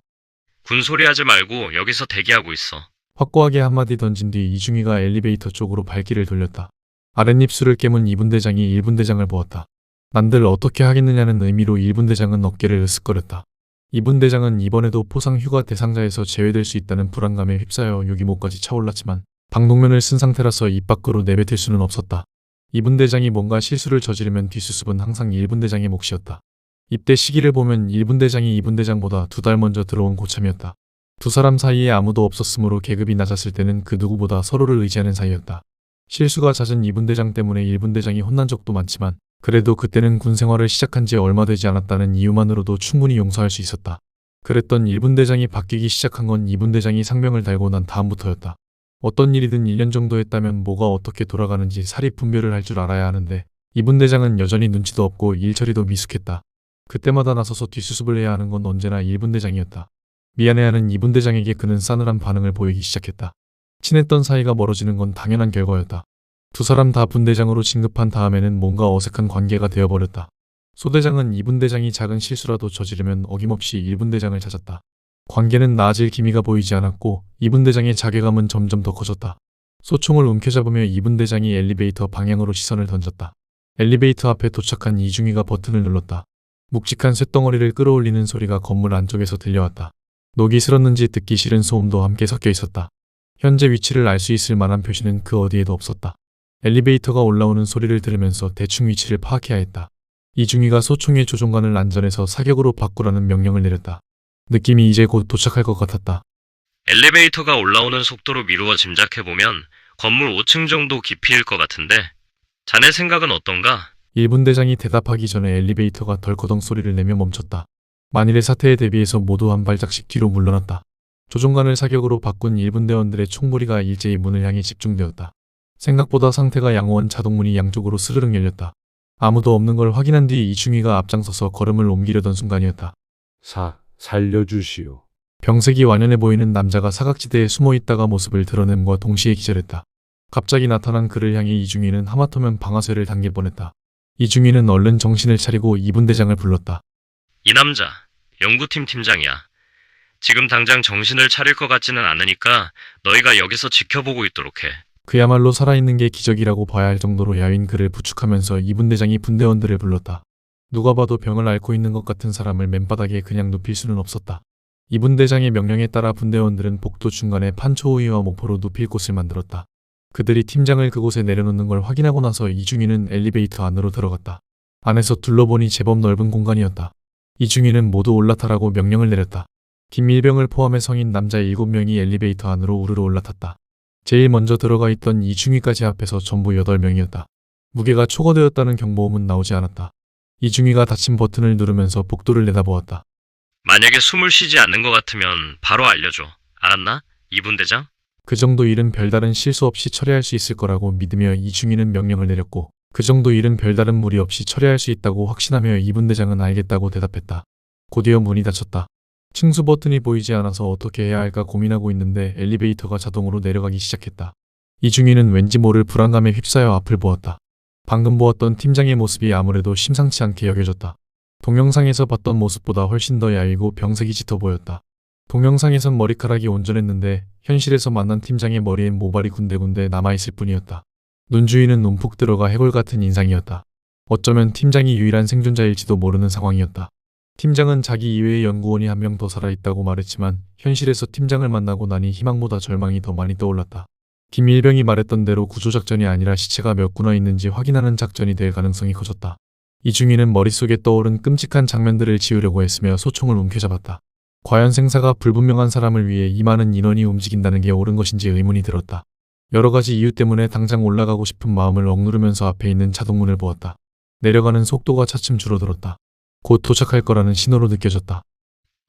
군소리 하지 말고 여기서 대기하고 있어. 확고하게 한마디 던진 뒤 이중희가 엘리베이터 쪽으로 발길을 돌렸다. 아랫입술을 깨문 이분대장이 일분대장을 보았다. 난들 어떻게 하겠느냐는 의미로 일분대장은 어깨를 으쓱거렸다. 이분대장은 이번에도 포상 휴가 대상자에서 제외될 수 있다는 불안감에 휩싸여 유기목까지 차올랐지만 방독면을 쓴 상태라서 입 밖으로 내뱉을 수는 없었다. 이분대장이 뭔가 실수를 저지르면 뒷수습은 항상 일분대장의 몫이었다. 입대 시기를 보면 일분대장이 이분대장보다 2달 먼저 들어온 고참이었다. 두 사람 사이에 아무도 없었으므로 계급이 낮았을 때는 그 누구보다 서로를 의지하는 사이였다. 실수가 잦은 이분대장 때문에 일분대장이 혼난 적도 많지만 그래도 그때는 군 생활을 시작한 지 얼마 되지 않았다는 이유만으로도 충분히 용서할 수 있었다. 그랬던 일분대장이 바뀌기 시작한 건 이분대장이 상명을 달고 난 다음부터였다. 어떤 일이든 1년 정도 했다면 뭐가 어떻게 돌아가는지 사리 분별을 할 줄 알아야 하는데 이분대장은 여전히 눈치도 없고 일처리도 미숙했다. 그때마다 나서서 뒷수습을 해야 하는 건 언제나 일분대장이었다. 미안해하는 이분대장에게 그는 싸늘한 반응을 보이기 시작했다. 친했던 사이가 멀어지는 건 당연한 결과였다. 두 사람 다 분대장으로 진급한 다음에는 뭔가 어색한 관계가 되어버렸다. 소대장은 이분대장이 작은 실수라도 저지르면 어김없이 일분대장을 찾았다. 관계는 나아질 기미가 보이지 않았고 이분대장의 자괴감은 점점 더 커졌다. 소총을 움켜잡으며 이분대장이 엘리베이터 방향으로 시선을 던졌다. 엘리베이터 앞에 도착한 이중희가 버튼을 눌렀다. 묵직한 쇳덩어리를 끌어올리는 소리가 건물 안쪽에서 들려왔다. 녹이 슬었는지 듣기 싫은 소음도 함께 섞여 있었다. 현재 위치를 알 수 있을 만한 표시는 그 어디에도 없었다. 엘리베이터가 올라오는 소리를 들으면서 대충 위치를 파악해야 했다. 이중희가 소총의 조종관을 안전에서 사격으로 바꾸라는 명령을 내렸다. 느낌이 이제 곧 도착할 것 같았다. 엘리베이터가 올라오는 속도로 미루어 짐작해보면 건물 5층 정도 깊이일 것 같은데 자네 생각은 어떤가? 일분대장이 대답하기 전에 엘리베이터가 덜커덩 소리를 내며 멈췄다. 만일의 사태에 대비해서 모두 한 발짝씩 뒤로 물러났다. 조종관을 사격으로 바꾼 일분대원들의 총무리가 일제히 문을 향해 집중되었다. 생각보다 상태가 양호한 자동문이 양쪽으로 스르륵 열렸다. 아무도 없는 걸 확인한 뒤 이중희가 앞장서서 걸음을 옮기려던 순간이었다. 살려주시오. 병색이 완연해 보이는 남자가 사각지대에 숨어있다가 모습을 드러냄과 동시에 기절했다. 갑자기 나타난 그를 향해 이중희는 하마터면 방아쇠를 당길 뻔했다. 이중희는 얼른 정신을 차리고 이분대장을 불렀다. 이 남자, 연구팀 팀장이야. 지금 당장 정신을 차릴 것 같지는 않으니까 너희가 여기서 지켜보고 있도록 해. 그야말로 살아있는 게 기적이라고 봐야 할 정도로 야윈 그를 부축하면서 이분대장이 분대원들을 불렀다. 누가 봐도 병을 앓고 있는 것 같은 사람을 맨바닥에 그냥 눕힐 수는 없었다. 이분대장의 명령에 따라 분대원들은 복도 중간에 판초우이와 모포로 눕힐 곳을 만들었다. 그들이 팀장을 그곳에 내려놓는 걸 확인하고 나서 이중희는 엘리베이터 안으로 들어갔다. 안에서 둘러보니 제법 넓은 공간이었다. 이중희는 모두 올라타라고 명령을 내렸다. 김일병을 포함해 성인 남자 7명이 엘리베이터 안으로 우르르 올라탔다. 제일 먼저 들어가 있던 이중희까지 합해서 전부 8명이었다. 무게가 초과되었다는 경보음은 나오지 않았다. 이중희가 닫힌 버튼을 누르면서 복도를 내다보았다. 만약에 숨을 쉬지 않는 것 같으면 바로 알려줘. 알았나? 이분대장? 그 정도 일은 별다른 실수 없이 처리할 수 있을 거라고 믿으며 이중희는 명령을 내렸고 그 정도 일은 별다른 무리 없이 처리할 수 있다고 확신하며 이분대장은 알겠다고 대답했다. 곧이어 문이 닫혔다. 층수 버튼이 보이지 않아서 어떻게 해야 할까 고민하고 있는데 엘리베이터가 자동으로 내려가기 시작했다. 이중희는 왠지 모를 불안감에 휩싸여 앞을 보았다. 방금 보았던 팀장의 모습이 아무래도 심상치 않게 여겨졌다. 동영상에서 봤던 모습보다 훨씬 더 야위고 병색이 짙어 보였다. 동영상에선 머리카락이 온전했는데 현실에서 만난 팀장의 머리엔 모발이 군데군데 남아있을 뿐이었다. 눈 주위는 움푹 들어가 해골 같은 인상이었다. 어쩌면 팀장이 유일한 생존자일지도 모르는 상황이었다. 팀장은 자기 이외의 연구원이 한 명 더 살아있다고 말했지만 현실에서 팀장을 만나고 나니 희망보다 절망이 더 많이 떠올랐다. 김일병이 말했던 대로 구조작전이 아니라 시체가 몇 구나 있는지 확인하는 작전이 될 가능성이 커졌다. 이중희는 머릿속에 떠오른 끔찍한 장면들을 지우려고 했으며 소총을 움켜잡았다. 과연 생사가 불분명한 사람을 위해 이 많은 인원이 움직인다는 게 옳은 것인지 의문이 들었다. 여러 가지 이유 때문에 당장 올라가고 싶은 마음을 억누르면서 앞에 있는 자동문을 보았다. 내려가는 속도가 차츰 줄어들었다. 곧 도착할 거라는 신호로 느껴졌다.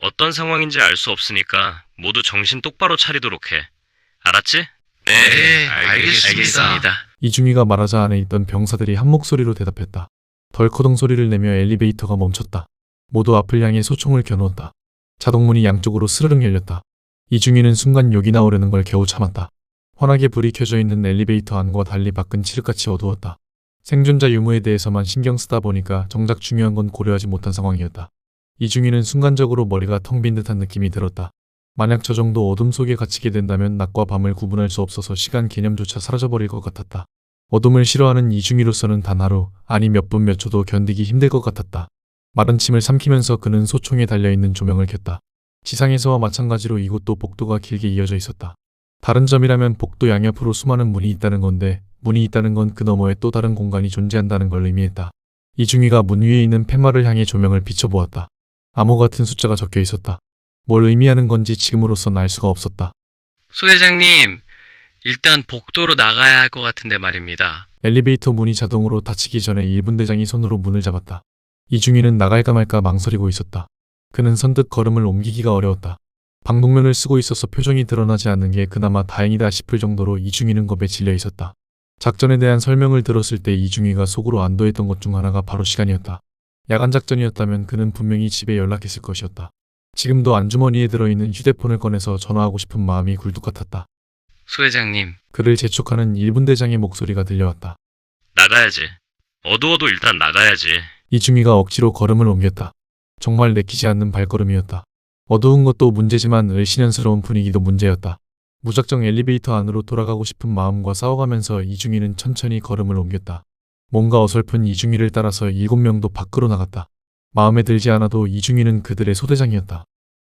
어떤 상황인지 알 수 없으니까 모두 정신 똑바로 차리도록 해. 알았지? 네, 알겠습니다. 이중희가 말하자 안에 있던 병사들이 한 목소리로 대답했다. 덜커덩 소리를 내며 엘리베이터가 멈췄다. 모두 앞을 향해 소총을 겨누었다. 자동문이 양쪽으로 스르륵 열렸다. 이중희는 순간 욕이 나오려는 걸 겨우 참았다. 환하게 불이 켜져 있는 엘리베이터 안과 달리 밖은 칠흑같이 어두웠다. 생존자 유무에 대해서만 신경 쓰다 보니까 정작 중요한 건 고려하지 못한 상황이었다. 이중희는 순간적으로 머리가 텅 빈 듯한 느낌이 들었다. 만약 저 정도 어둠 속에 갇히게 된다면 낮과 밤을 구분할 수 없어서 시간 개념조차 사라져버릴 것 같았다. 어둠을 싫어하는 이중이로서는 단 하루, 아니 몇 분 몇 초도 견디기 힘들 것 같았다. 마른 침을 삼키면서 그는 소총에 달려있는 조명을 켰다. 지상에서와 마찬가지로 이곳도 복도가 길게 이어져 있었다. 다른 점이라면 복도 양옆으로 수많은 문이 있다는 건데 문이 있다는 건 그 너머에 또 다른 공간이 존재한다는 걸 의미했다. 이중이가 문 위에 있는 팻말을 향해 조명을 비춰보았다. 암호 같은 숫자가 적혀 있었다. 뭘 의미하는 건지 지금으로선 알 수가 없었다. 소 대장님, 일단 복도로 나가야 할 것 같은데 말입니다. 엘리베이터 문이 자동으로 닫히기 전에 1분 대장이 손으로 문을 잡았다. 이중이는 나갈까 말까 망설이고 있었다. 그는 선뜻 걸음을 옮기기가 어려웠다. 방독면을 쓰고 있어서 표정이 드러나지 않는 게 그나마 다행이다 싶을 정도로 이중이는 겁에 질려 있었다. 작전에 대한 설명을 들었을 때 이중이가 속으로 안도했던 것 중 하나가 바로 시간이었다. 야간 작전이었다면 그는 분명히 집에 연락했을 것이었다. 지금도 안주머니에 들어있는 휴대폰을 꺼내서 전화하고 싶은 마음이 굴뚝 같았다. 소 대장님, 그를 재촉하는 1분 대장의 목소리가 들려왔다. 나가야지. 어두워도 일단 나가야지. 이중이가 억지로 걸음을 옮겼다. 정말 내키지 않는 발걸음이었다. 어두운 것도 문제지만 을씨년스러운 분위기도 문제였다. 무작정 엘리베이터 안으로 돌아가고 싶은 마음과 싸워가면서 이중이는 천천히 걸음을 옮겼다. 뭔가 어설픈 이중이를 따라서 7명도 밖으로 나갔다. 마음에 들지 않아도 이중이는 그들의 소대장이었다.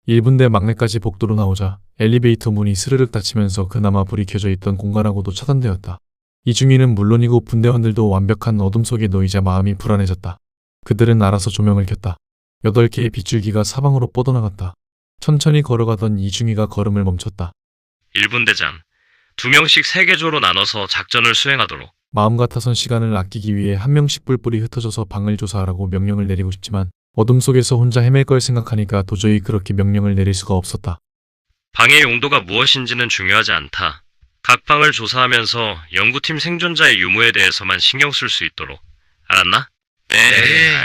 1분대 막내까지 복도로 나오자 엘리베이터 문이 스르륵 닫히면서 그나마 불이 켜져 있던 공간하고도 차단되었다. 이중이는 물론이고 분대원들도 완벽한 어둠 속에 놓이자 마음이 불안해졌다. 그들은 알아서 조명을 켰다. 8개의 빗줄기가 사방으로 뻗어나갔다. 천천히 걸어가던 이중이가 걸음을 멈췄다. 1분 대장, 2명씩 3개조로 나눠서 작전을 수행하도록. 마음 같아선 시간을 아끼기 위해 한 명씩 뿔뿔이 흩어져서 방을 조사하라고 명령을 내리고 싶지만 어둠 속에서 혼자 헤맬 걸 생각하니까 도저히 그렇게 명령을 내릴 수가 없었다. 방의 용도가 무엇인지는 중요하지 않다. 각 방을 조사하면서 연구팀 생존자의 유무에 대해서만 신경 쓸 수 있도록. 알았나? 네,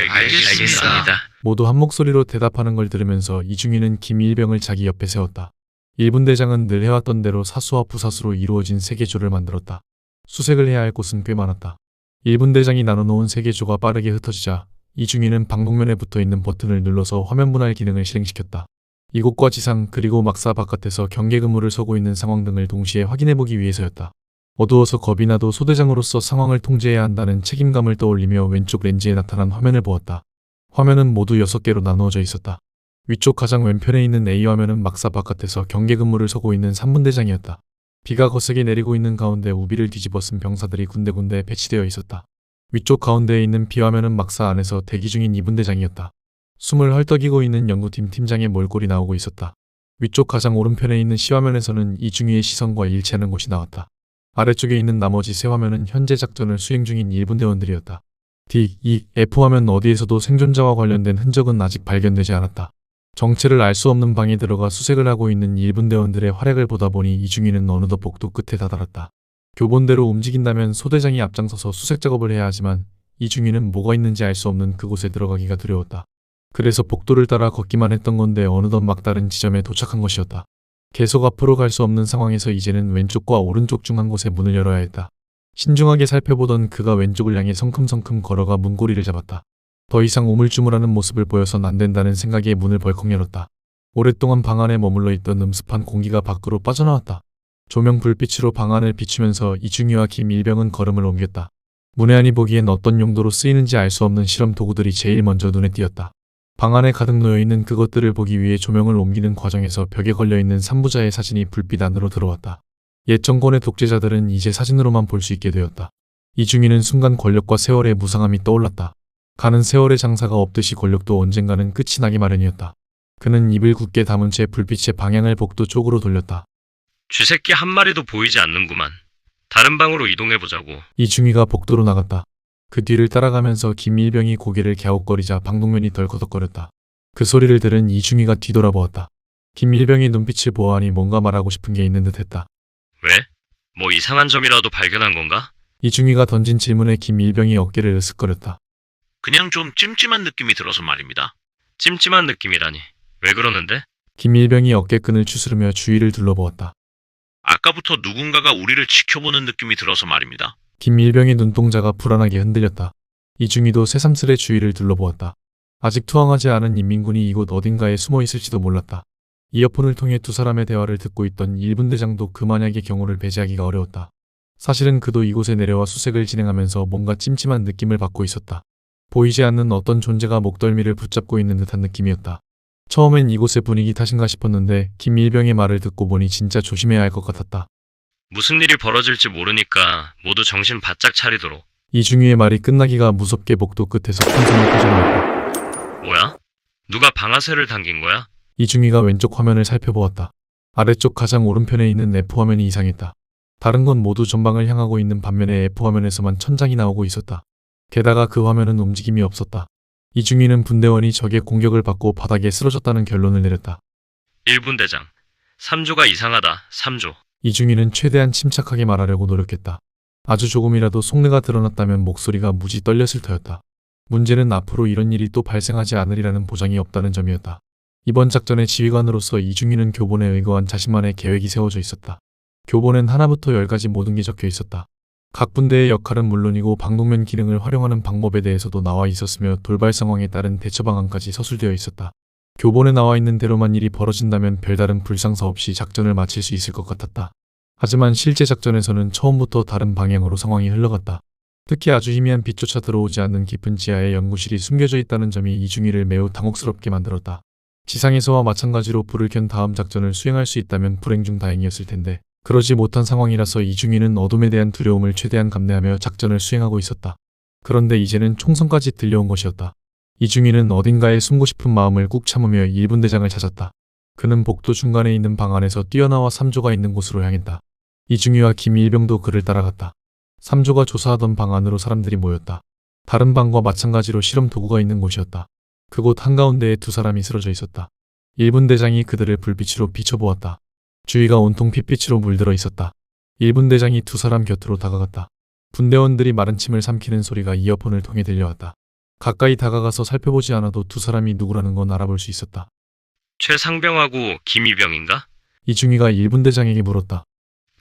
알겠습니다. 모두 한 목소리로 대답하는 걸 들으면서 이중이는 김일병을 자기 옆에 세웠다. 1분 대장은 늘 해왔던 대로 사수와 부사수로 이루어진 3개조를 만들었다. 수색을 해야 할 곳은 꽤 많았다. 1분 대장이 나눠놓은 3개조가 빠르게 흩어지자 이중이는 방독면에 붙어있는 버튼을 눌러서 화면 분할 기능을 실행시켰다. 이곳과 지상 그리고 막사 바깥에서 경계 근무를 서고 있는 상황 등을 동시에 확인해보기 위해서였다. 어두워서 겁이 나도 소대장으로서 상황을 통제해야 한다는 책임감을 떠올리며 왼쪽 렌즈에 나타난 화면을 보았다. 화면은 모두 6개로 나누어져 있었다. 위쪽 가장 왼편에 있는 A 화면은 막사 바깥에서 경계 근무를 서고 있는 3분 대장이었다. 비가 거세게 내리고 있는 가운데 우비를 뒤집어 쓴 병사들이 군데군데 배치되어 있었다. 위쪽 가운데에 있는 B 화면은 막사 안에서 대기 중인 2분 대장이었다. 숨을 헐떡이고 있는 연구팀 팀장의 몰골이 나오고 있었다. 위쪽 가장 오른편에 있는 C 화면에서는 이중위의 시선과 일치하는 곳이 나왔다. 아래쪽에 있는 나머지 3화면은 현재 작전을 수행 중인 1분 대원들이었다. D, E, F 화면 어디에서도 생존자와 관련된 흔적은 아직 발견되지 않았다. 정체를 알 수 없는 방에 들어가 수색을 하고 있는 1분 대원들의 활약을 보다 보니 이중위는 어느덧 복도 끝에 다다랐다. 교본대로 움직인다면 소대장이 앞장서서 수색 작업을 해야 하지만 이중위는 뭐가 있는지 알 수 없는 그곳에 들어가기가 두려웠다. 그래서 복도를 따라 걷기만 했던 건데 어느덧 막다른 지점에 도착한 것이었다. 계속 앞으로 갈 수 없는 상황에서 이제는 왼쪽과 오른쪽 중 한 곳에 문을 열어야 했다. 신중하게 살펴보던 그가 왼쪽을 향해 성큼성큼 걸어가 문고리를 잡았다. 더 이상 우물쭈물하는 모습을 보여선 안 된다는 생각에 문을 벌컥 열었다. 오랫동안 방 안에 머물러 있던 음습한 공기가 밖으로 빠져나왔다. 조명 불빛으로 방 안을 비추면서 이중위와 김일병은 걸음을 옮겼다. 문의 안이 보기엔 어떤 용도로 쓰이는지 알 수 없는 실험 도구들이 제일 먼저 눈에 띄었다. 방 안에 가득 놓여있는 그것들을 보기 위해 조명을 옮기는 과정에서 벽에 걸려있는 산부자의 사진이 불빛 안으로 들어왔다. 옛 정권의 독재자들은 이제 사진으로만 볼 수 있게 되었다. 이중위는 순간 권력과 세월의 무상함이 떠올랐다. 가는 세월의 장사가 없듯이 권력도 언젠가는 끝이 나기 마련이었다. 그는 입을 굳게 다문 채 불빛의 방향을 복도 쪽으로 돌렸다. 쥐새끼 한 마리도 보이지 않는구만. 다른 방으로 이동해보자고. 이중위가 복도로 나갔다. 그 뒤를 따라가면서 김일병이 고개를 갸웃거리자 방독면이 덜커덕거렸다. 그 소리를 들은 이중위가 뒤돌아보았다. 김일병이 눈빛을 보아하니 뭔가 말하고 싶은 게 있는 듯했다. 왜? 뭐 이상한 점이라도 발견한 건가? 이중위가 던진 질문에 김일병이 어깨를 으쓱거렸다. 그냥 좀 찜찜한 느낌이 들어서 말입니다. 찜찜한 느낌이라니. 왜 그러는데? 김일병이 어깨끈을 추스르며 주위를 둘러보았다. 아까부터 누군가가 우리를 지켜보는 느낌이 들어서 말입니다. 김일병의 눈동자가 불안하게 흔들렸다. 이중위도 새삼스레 주위를 둘러보았다. 아직 투항하지 않은 인민군이 이곳 어딘가에 숨어 있을지도 몰랐다. 이어폰을 통해 두 사람의 대화를 듣고 있던 1분 대장도 그 만약의 경우를 배제하기가 어려웠다. 사실은 그도 이곳에 내려와 수색을 진행하면서 뭔가 찜찜한 느낌을 받고 있었다. 보이지 않는 어떤 존재가 목덜미를 붙잡고 있는 듯한 느낌이었다. 처음엔 이곳의 분위기 탓인가 싶었는데 김일병의 말을 듣고 보니 진짜 조심해야 할 것 같았다. 무슨 일이 벌어질지 모르니까 모두 정신 바짝 차리도록. 이중희의 말이 끝나기가 무섭게 복도 끝에서 큰 소리가 터져나왔다. 뭐야? 누가 방아쇠를 당긴 거야? 이중희가 왼쪽 화면을 살펴보았다. 아래쪽 가장 오른편에 있는 F화면이 이상했다. 다른 건 모두 전방을 향하고 있는 반면에 F화면에서만 천장이 나오고 있었다. 게다가 그 화면은 움직임이 없었다. 이중희는 분대원이 적의 공격을 받고 바닥에 쓰러졌다는 결론을 내렸다. 1분 대장. 3조가 이상하다. 3조. 이중희는 최대한 침착하게 말하려고 노력했다. 아주 조금이라도 속내가 드러났다면 목소리가 무지 떨렸을 터였다. 문제는 앞으로 이런 일이 또 발생하지 않으리라는 보장이 없다는 점이었다. 이번 작전의 지휘관으로서 이중희는 교본에 의거한 자신만의 계획이 세워져 있었다. 교본엔 하나부터 10까지 모든 게 적혀 있었다. 각 분대의 역할은 물론이고 방독면 기능을 활용하는 방법에 대해서도 나와 있었으며 돌발 상황에 따른 대처 방안까지 서술되어 있었다. 교본에 나와 있는 대로만 일이 벌어진다면 별다른 불상사 없이 작전을 마칠 수 있을 것 같았다. 하지만 실제 작전에서는 처음부터 다른 방향으로 상황이 흘러갔다. 특히 아주 희미한 빛조차 들어오지 않는 깊은 지하에 연구실이 숨겨져 있다는 점이 이중희를 매우 당혹스럽게 만들었다. 지상에서와 마찬가지로 불을 켠 다음 작전을 수행할 수 있다면 불행 중 다행이었을 텐데 그러지 못한 상황이라서 이중희는 어둠에 대한 두려움을 최대한 감내하며 작전을 수행하고 있었다. 그런데 이제는 총성까지 들려온 것이었다. 이중희는 어딘가에 숨고 싶은 마음을 꾹 참으며 1분 대장을 찾았다. 그는 복도 중간에 있는 방 안에서 뛰어나와 3조가 있는 곳으로 향했다. 이중희와 김일병도 그를 따라갔다. 3조가 조사하던 방 안으로 사람들이 모였다. 다른 방과 마찬가지로 실험 도구가 있는 곳이었다. 그곳 한가운데에 두 사람이 쓰러져 있었다. 1분 대장이 그들을 불빛으로 비춰보았다. 주위가 온통 핏빛으로 물들어 있었다. 1분 대장이 두 사람 곁으로 다가갔다. 분대원들이 마른 침을 삼키는 소리가 이어폰을 통해 들려왔다. 가까이 다가가서 살펴보지 않아도 두 사람이 누구라는 건 알아볼 수 있었다. 최상병하고 김이병인가? 이중희가 1분 대장에게 물었다.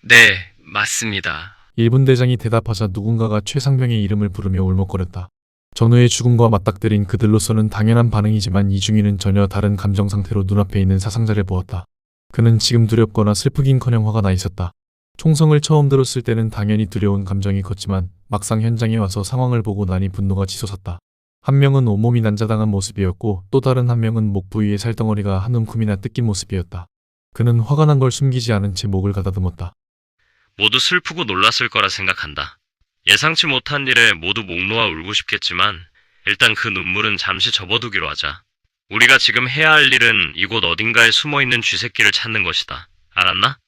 네, 맞습니다. 1분 대장이 대답하자 누군가가 최상병의 이름을 부르며 울먹거렸다. 전우의 죽음과 맞닥뜨린 그들로서는 당연한 반응이지만 이중희는 전혀 다른 감정 상태로 눈앞에 있는 사상자를 보았다. 그는 지금 두렵거나 슬프긴커녕 화가 나 있었다. 총성을 처음 들었을 때는 당연히 두려운 감정이 컸지만 막상 현장에 와서 상황을 보고 나니 분노가 치솟았다. 한 명은 온몸이 난자당한 모습이었고 또 다른 한 명은 목 부위의 살덩어리가 한 움큼이나 뜯긴 모습이었다. 그는 화가 난 걸 숨기지 않은 채 목을 가다듬었다. 모두 슬프고 놀랐을 거라 생각한다. 예상치 못한 일에 모두 목 놓아 울고 싶겠지만 일단 그 눈물은 잠시 접어두기로 하자. 우리가 지금 해야 할 일은 이곳 어딘가에 숨어있는 쥐새끼를 찾는 것이다. 알았나?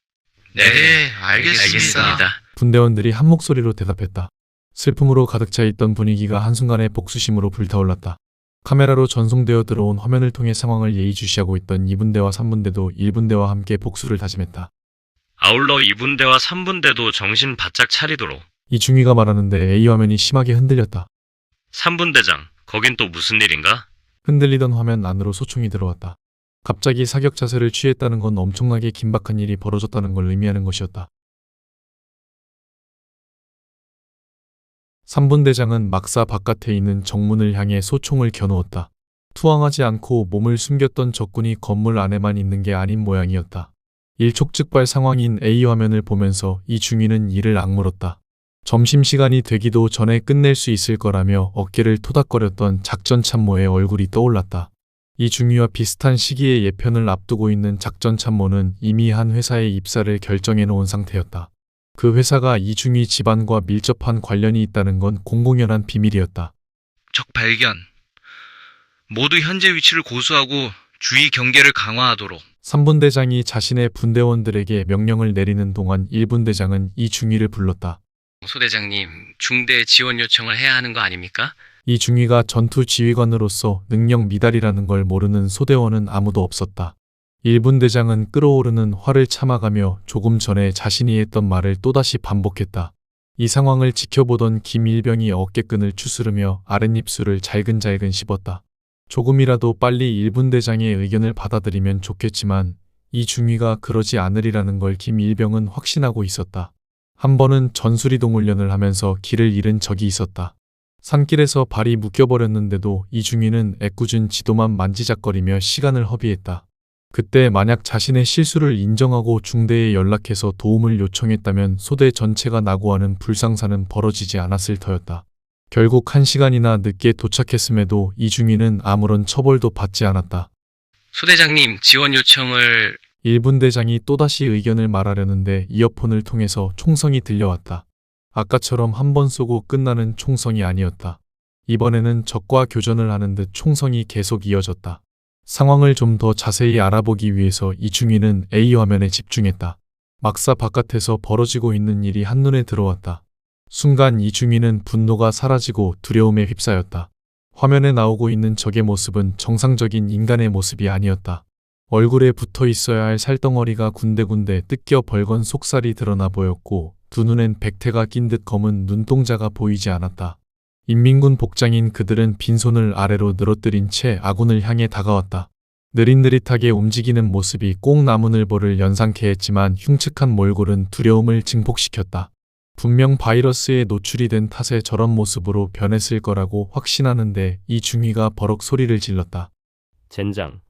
네, 알겠습니다. 분대원들이 한 목소리로 대답했다. 슬픔으로 가득 차 있던 분위기가 한순간에 복수심으로 불타올랐다. 카메라로 전송되어 들어온 화면을 통해 상황을 예의주시하고 있던 2분대와 3분대도 1분대와 함께 복수를 다짐했다. 아울러 2분대와 3분대도 정신 바짝 차리도록. 이중희가 말하는데 A 화면이 심하게 흔들렸다. 3분대장, 거긴 또 무슨 일인가? 흔들리던 화면 안으로 소총이 들어왔다. 갑자기 사격 자세를 취했다는 건 엄청나게 긴박한 일이 벌어졌다는 걸 의미하는 것이었다. 3분대장은 막사 바깥에 있는 정문을 향해 소총을 겨누었다. 투항하지 않고 몸을 숨겼던 적군이 건물 안에만 있는 게 아닌 모양이었다. 일촉즉발 상황인 A 화면을 보면서 이중희는 이를 악물었다. 점심시간이 되기도 전에 끝낼 수 있을 거라며 어깨를 토닥거렸던 작전 참모의 얼굴이 떠올랐다. 이중희와 비슷한 시기에 예편을 앞두고 있는 작전 참모는 이미 한 회사의 입사를 결정해 놓은 상태였다. 그 회사가 이중희 집안과 밀접한 관련이 있다는 건 공공연한 비밀이었다. 적 발견. 모두 현재 위치를 고수하고 주의 경계를 강화하도록. 3분대장이 자신의 분대원들에게 명령을 내리는 동안 1분대장은 이중희를 불렀다. 소대장님, 중대 지원 요청을 해야 하는 거 아닙니까? 이중희가 전투 지휘관으로서 능력 미달이라는 걸 모르는 소대원은 아무도 없었다. 1분대장은 끓어오르는 화를 참아가며 조금 전에 자신이 했던 말을 또다시 반복했다. 이 상황을 지켜보던 김일병이 어깨끈을 추스르며 아랫입술을 잘근잘근 씹었다. 조금이라도 빨리 1분대장의 의견을 받아들이면 좋겠지만 이중희가 그러지 않으리라는 걸 김일병은 확신하고 있었다. 한 번은 전수리동 훈련을 하면서 길을 잃은 적이 있었다. 산길에서 발이 묶여버렸는데도 이중희는 애꿎은 지도만 만지작거리며 시간을 허비했다. 그때 만약 자신의 실수를 인정하고 중대에 연락해서 도움을 요청했다면 소대 전체가 낙오하는 불상사는 벌어지지 않았을 터였다. 결국 1시간이나 늦게 도착했음에도 이중희는 아무런 처벌도 받지 않았다. 소대장님, 지원 요청을... 1분 대장이 또다시 의견을 말하려는데 이어폰을 통해서 총성이 들려왔다. 아까처럼 한 번 쏘고 끝나는 총성이 아니었다. 이번에는 적과 교전을 하는 듯 총성이 계속 이어졌다. 상황을 좀 더 자세히 알아보기 위해서 이중희는 A 화면에 집중했다. 막사 바깥에서 벌어지고 있는 일이 한눈에 들어왔다. 순간 이중희는 분노가 사라지고 두려움에 휩싸였다. 화면에 나오고 있는 적의 모습은 정상적인 인간의 모습이 아니었다. 얼굴에 붙어 있어야 할 살덩어리가 군데군데 뜯겨 벌건 속살이 드러나 보였고 두 눈엔 백태가 낀 듯 검은 눈동자가 보이지 않았다. 인민군 복장인 그들은 빈손을 아래로 늘어뜨린 채 아군을 향해 다가왔다. 느릿느릿하게 움직이는 모습이 꼭 나무늘보를 연상케 했지만 흉측한 몰골은 두려움을 증폭시켰다. 분명 바이러스에 노출이 된 탓에 저런 모습으로 변했을 거라고 확신하는데 이중희가 버럭 소리를 질렀다. 젠장.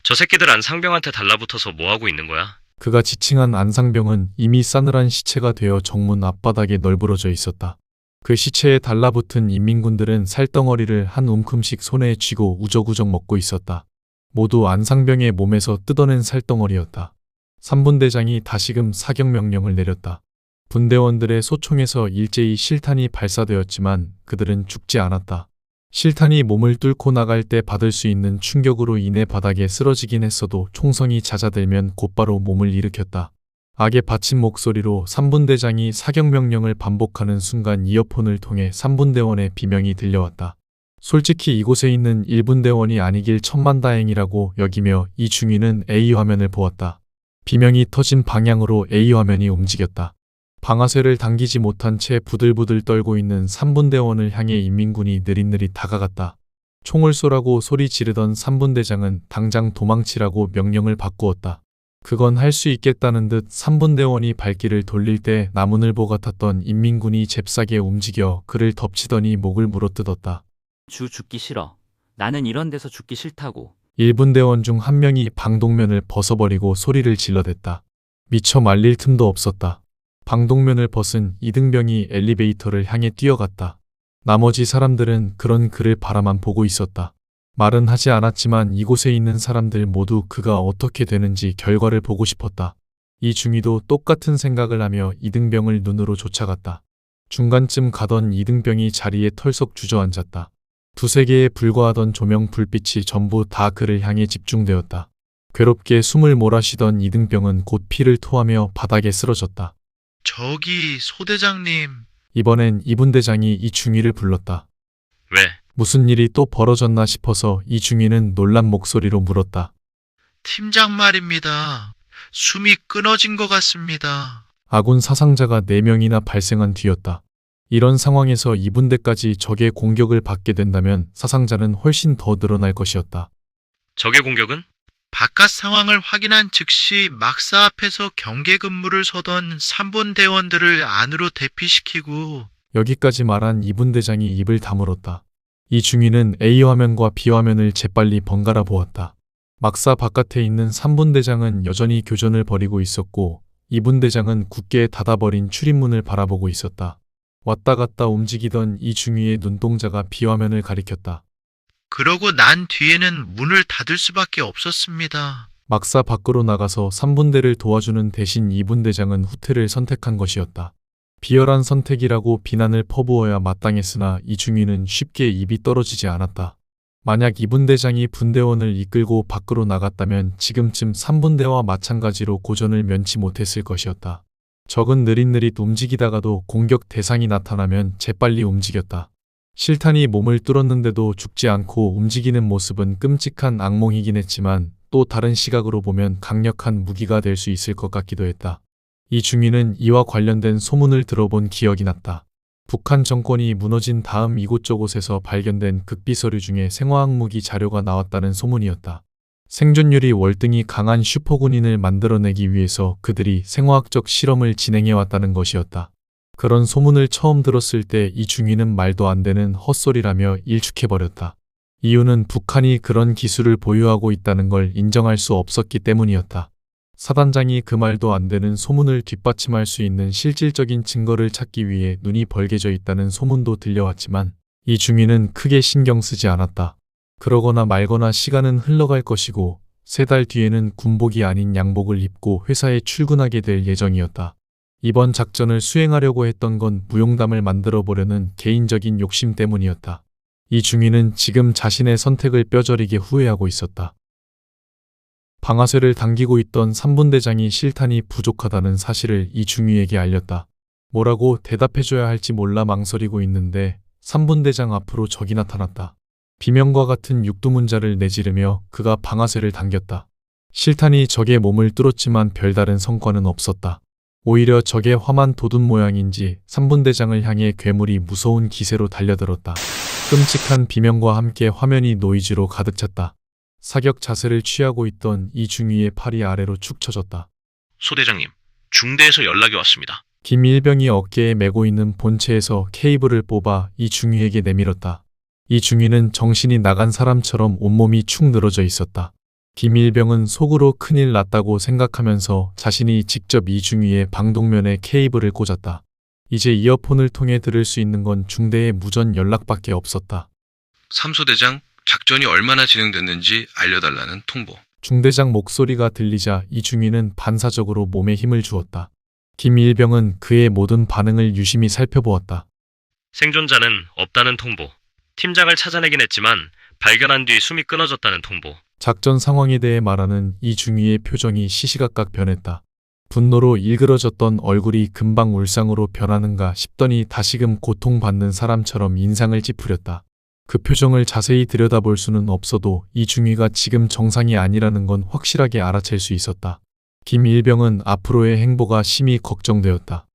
저 새끼들 안상병한테 달라붙어서 뭐하고 있는 거야? 그가 지칭한 안상병은 이미 싸늘한 시체가 되어 정문 앞바닥에 널브러져 있었다. 그 시체에 달라붙은 인민군들은 살덩어리를 한 움큼씩 손에 쥐고 우적우적 먹고 있었다. 모두 안상병의 몸에서 뜯어낸 살덩어리였다. 3분대장이 다시금 사격명령을 내렸다. 분대원들의 소총에서 일제히 실탄이 발사되었지만 그들은 죽지 않았다. 실탄이 몸을 뚫고 나갈 때 받을 수 있는 충격으로 인해 바닥에 쓰러지긴 했어도 총성이 잦아들면 곧바로 몸을 일으켰다. 악에 받친 목소리로 3분대장이 사격명령을 반복하는 순간 이어폰을 통해 3분대원의 비명이 들려왔다. 솔직히 이곳에 있는 1분대원이 아니길 천만다행이라고 여기며 이중희는 A 화면을 보았다. 비명이 터진 방향으로 A 화면이 움직였다. 방아쇠를 당기지 못한 채 부들부들 떨고 있는 3분대원을 향해 인민군이 느릿느릿 다가갔다. 총을 쏘라고 소리 지르던 3분대장은 당장 도망치라고 명령을 바꾸었다. 그건 할 수 있겠다는 듯 3분대원이 발길을 돌릴 때 나무늘보 같았던 인민군이 잽싸게 움직여 그를 덮치더니 목을 물어뜯었다. 주 죽기 싫어. 나는 이런 데서 죽기 싫다고. 1분대원 중 한 명이 방독면을 벗어버리고 소리를 질러댔다. 미처 말릴 틈도 없었다. 방독면을 벗은 이등병이 엘리베이터를 향해 뛰어갔다. 나머지 사람들은 그런 그를 바라만 보고 있었다. 말은 하지 않았지만 이곳에 있는 사람들 모두 그가 어떻게 되는지 결과를 보고 싶었다. 이중희도 똑같은 생각을 하며 이등병을 눈으로 쫓아갔다. 중간쯤 가던 이등병이 자리에 털썩 주저앉았다. 두세 개에 불과하던 조명 불빛이 전부 다 그를 향해 집중되었다. 괴롭게 숨을 몰아쉬던 이등병은 곧 피를 토하며 바닥에 쓰러졌다. 저기 소대장님. 이번엔 이분대장이 이중희를 불렀다. 왜? 무슨 일이 또 벌어졌나 싶어서 이중희는 놀란 목소리로 물었다. 팀장 말입니다. 숨이 끊어진 것 같습니다. 아군 사상자가 4명이나 발생한 뒤였다. 이런 상황에서 이분대까지 적의 공격을 받게 된다면 사상자는 훨씬 더 늘어날 것이었다. 적의 공격은? 바깥 상황을 확인한 즉시 막사 앞에서 경계 근무를 서던 3분 대원들을 안으로 대피시키고. 여기까지 말한 이분대장이 입을 다물었다. 이중희는 A 화면과 B 화면을 재빨리 번갈아 보았다. 막사 바깥에 있는 3분대장은 여전히 교전을 벌이고 있었고 2분대장은 굳게 닫아버린 출입문을 바라보고 있었다. 왔다 갔다 움직이던 이중희의 눈동자가 B 화면을 가리켰다. 그러고 난 뒤에는 문을 닫을 수밖에 없었습니다. 막사 밖으로 나가서 3분대를 도와주는 대신 2분대장은 후퇴를 선택한 것이었다. 비열한 선택이라고 비난을 퍼부어야 마땅했으나 이중희는 쉽게 입이 떨어지지 않았다. 만약 2분대장이 분대원을 이끌고 밖으로 나갔다면 지금쯤 3분대와 마찬가지로 고전을 면치 못했을 것이었다. 적은 느릿느릿 움직이다가도 공격 대상이 나타나면 재빨리 움직였다. 실탄이 몸을 뚫었는데도 죽지 않고 움직이는 모습은 끔찍한 악몽이긴 했지만 또 다른 시각으로 보면 강력한 무기가 될 수 있을 것 같기도 했다. 이중희는 이와 관련된 소문을 들어본 기억이 났다. 북한 정권이 무너진 다음 이곳저곳에서 발견된 극비서류 중에 생화학 무기 자료가 나왔다는 소문이었다. 생존율이 월등히 강한 슈퍼군인을 만들어내기 위해서 그들이 생화학적 실험을 진행해왔다는 것이었다. 그런 소문을 처음 들었을 때 이중희는 말도 안 되는 헛소리라며 일축해버렸다. 이유는 북한이 그런 기술을 보유하고 있다는 걸 인정할 수 없었기 때문이었다. 사단장이 그 말도 안 되는 소문을 뒷받침할 수 있는 실질적인 증거를 찾기 위해 눈이 벌게져 있다는 소문도 들려왔지만 이 중위는 크게 신경 쓰지 않았다. 그러거나 말거나 시간은 흘러갈 것이고 3달 뒤에는 군복이 아닌 양복을 입고 회사에 출근하게 될 예정이었다. 이번 작전을 수행하려고 했던 건 무용담을 만들어 보려는 개인적인 욕심 때문이었다. 이 중위는 지금 자신의 선택을 뼈저리게 후회하고 있었다. 방아쇠를 당기고 있던 3분대장이 실탄이 부족하다는 사실을 이 중위에게 알렸다. 뭐라고 대답해줘야 할지 몰라 망설이고 있는데 3분대장 앞으로 적이 나타났다. 비명과 같은 육두문자를 내지르며 그가 방아쇠를 당겼다. 실탄이 적의 몸을 뚫었지만 별다른 성과는 없었다. 오히려 적의 화만 돋은 모양인지 3분대장을 향해 괴물이 무서운 기세로 달려들었다. 끔찍한 비명과 함께 화면이 노이즈로 가득 찼다. 사격 자세를 취하고 있던 이 중위의 팔이 아래로 축 처졌다. 소대장님, 중대에서 연락이 왔습니다. 김일병이 어깨에 메고 있는 본체에서 케이블을 뽑아 이 중위에게 내밀었다. 이 중위는 정신이 나간 사람처럼 온몸이 축 늘어져 있었다. 김일병은 속으로 큰일 났다고 생각하면서 자신이 직접 이 중위의 방독면에 케이블을 꽂았다. 이제 이어폰을 통해 들을 수 있는 건 중대의 무전 연락밖에 없었다. 삼소대장, 작전이 얼마나 진행됐는지 알려달라는 통보. 중대장 목소리가 들리자 이 중위는 반사적으로 몸에 힘을 주었다. 김일병은 그의 모든 반응을 유심히 살펴보았다. 생존자는 없다는 통보. 팀장을 찾아내긴 했지만 발견한 뒤 숨이 끊어졌다는 통보. 작전 상황에 대해 말하는 이 중위의 표정이 시시각각 변했다. 분노로 일그러졌던 얼굴이 금방 울상으로 변하는가 싶더니 다시금 고통받는 사람처럼 인상을 찌푸렸다. 그 표정을 자세히 들여다볼 수는 없어도 이 중위가 지금 정상이 아니라는 건 확실하게 알아챌 수 있었다. 김일병은 앞으로의 행보가 심히 걱정되었다.